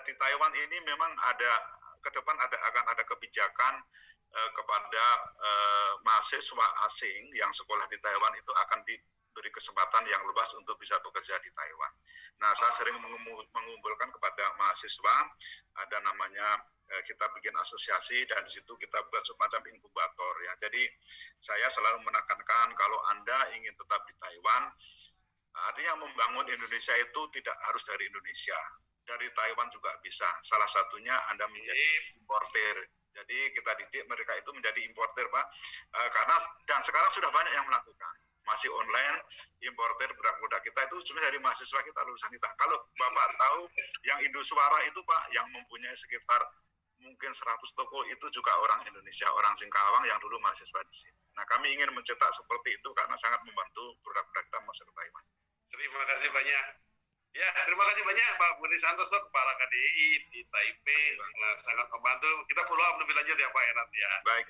di Taiwan ini memang ada ke depan akan ada kebijakan kepada mahasiswa asing yang sekolah di Taiwan itu akan diberi kesempatan yang luas untuk bisa bekerja di Taiwan. Nah, saya sering mengumpulkan kepada mahasiswa, ada namanya kita bikin asosiasi dan di situ kita buat semacam inkubator ya. Jadi saya selalu menekankan kalau Anda ingin tetap di Taiwan, artinya membangun Indonesia itu tidak harus dari Indonesia. Dari Taiwan juga bisa. Salah satunya Anda menjadi importer. Jadi kita didik mereka itu menjadi importer Pak. Karena dan sekarang sudah banyak yang melakukan. Masih online, importer produk-produk kita itu cuma dari mahasiswa kita, lulusan kita. Kalau Bapak tahu yang Indosuara itu Pak, yang mempunyai sekitar mungkin 100 toko itu juga orang Indonesia, orang Singkawang yang dulu mahasiswa di sini. Nah, kami ingin mencetak seperti itu karena sangat membantu produk-produk kita masuk ke Taiwan. Terima kasih banyak. Ya, terima kasih banyak Pak Budi Santoso, Kepala KDI di Taipei. Nah, sangat membantu. Kita follow up lebih lanjut ya Pak ya nanti ya. Baik.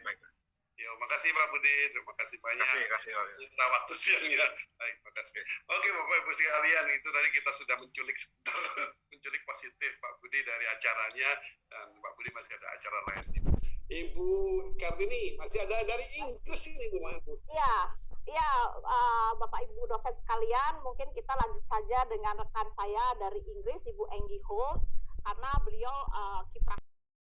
Yo, makasih Pak Budi, terima kasih banyak. Kasih. Kita waktu siangnya. Baik, makasih. Oke Bapak Ibu sekalian, itu tadi kita sudah menculik positif Pak Budi dari acaranya, dan Pak Budi masih ada acara lain. Ibu Kartini, masih ada dari Inggris ini Bu. Iya, Bapak Ibu dosen sekalian, mungkin kita lanjut saja dengan rekan saya dari Inggris, Ibu Enggi Holt, karena beliau kiprah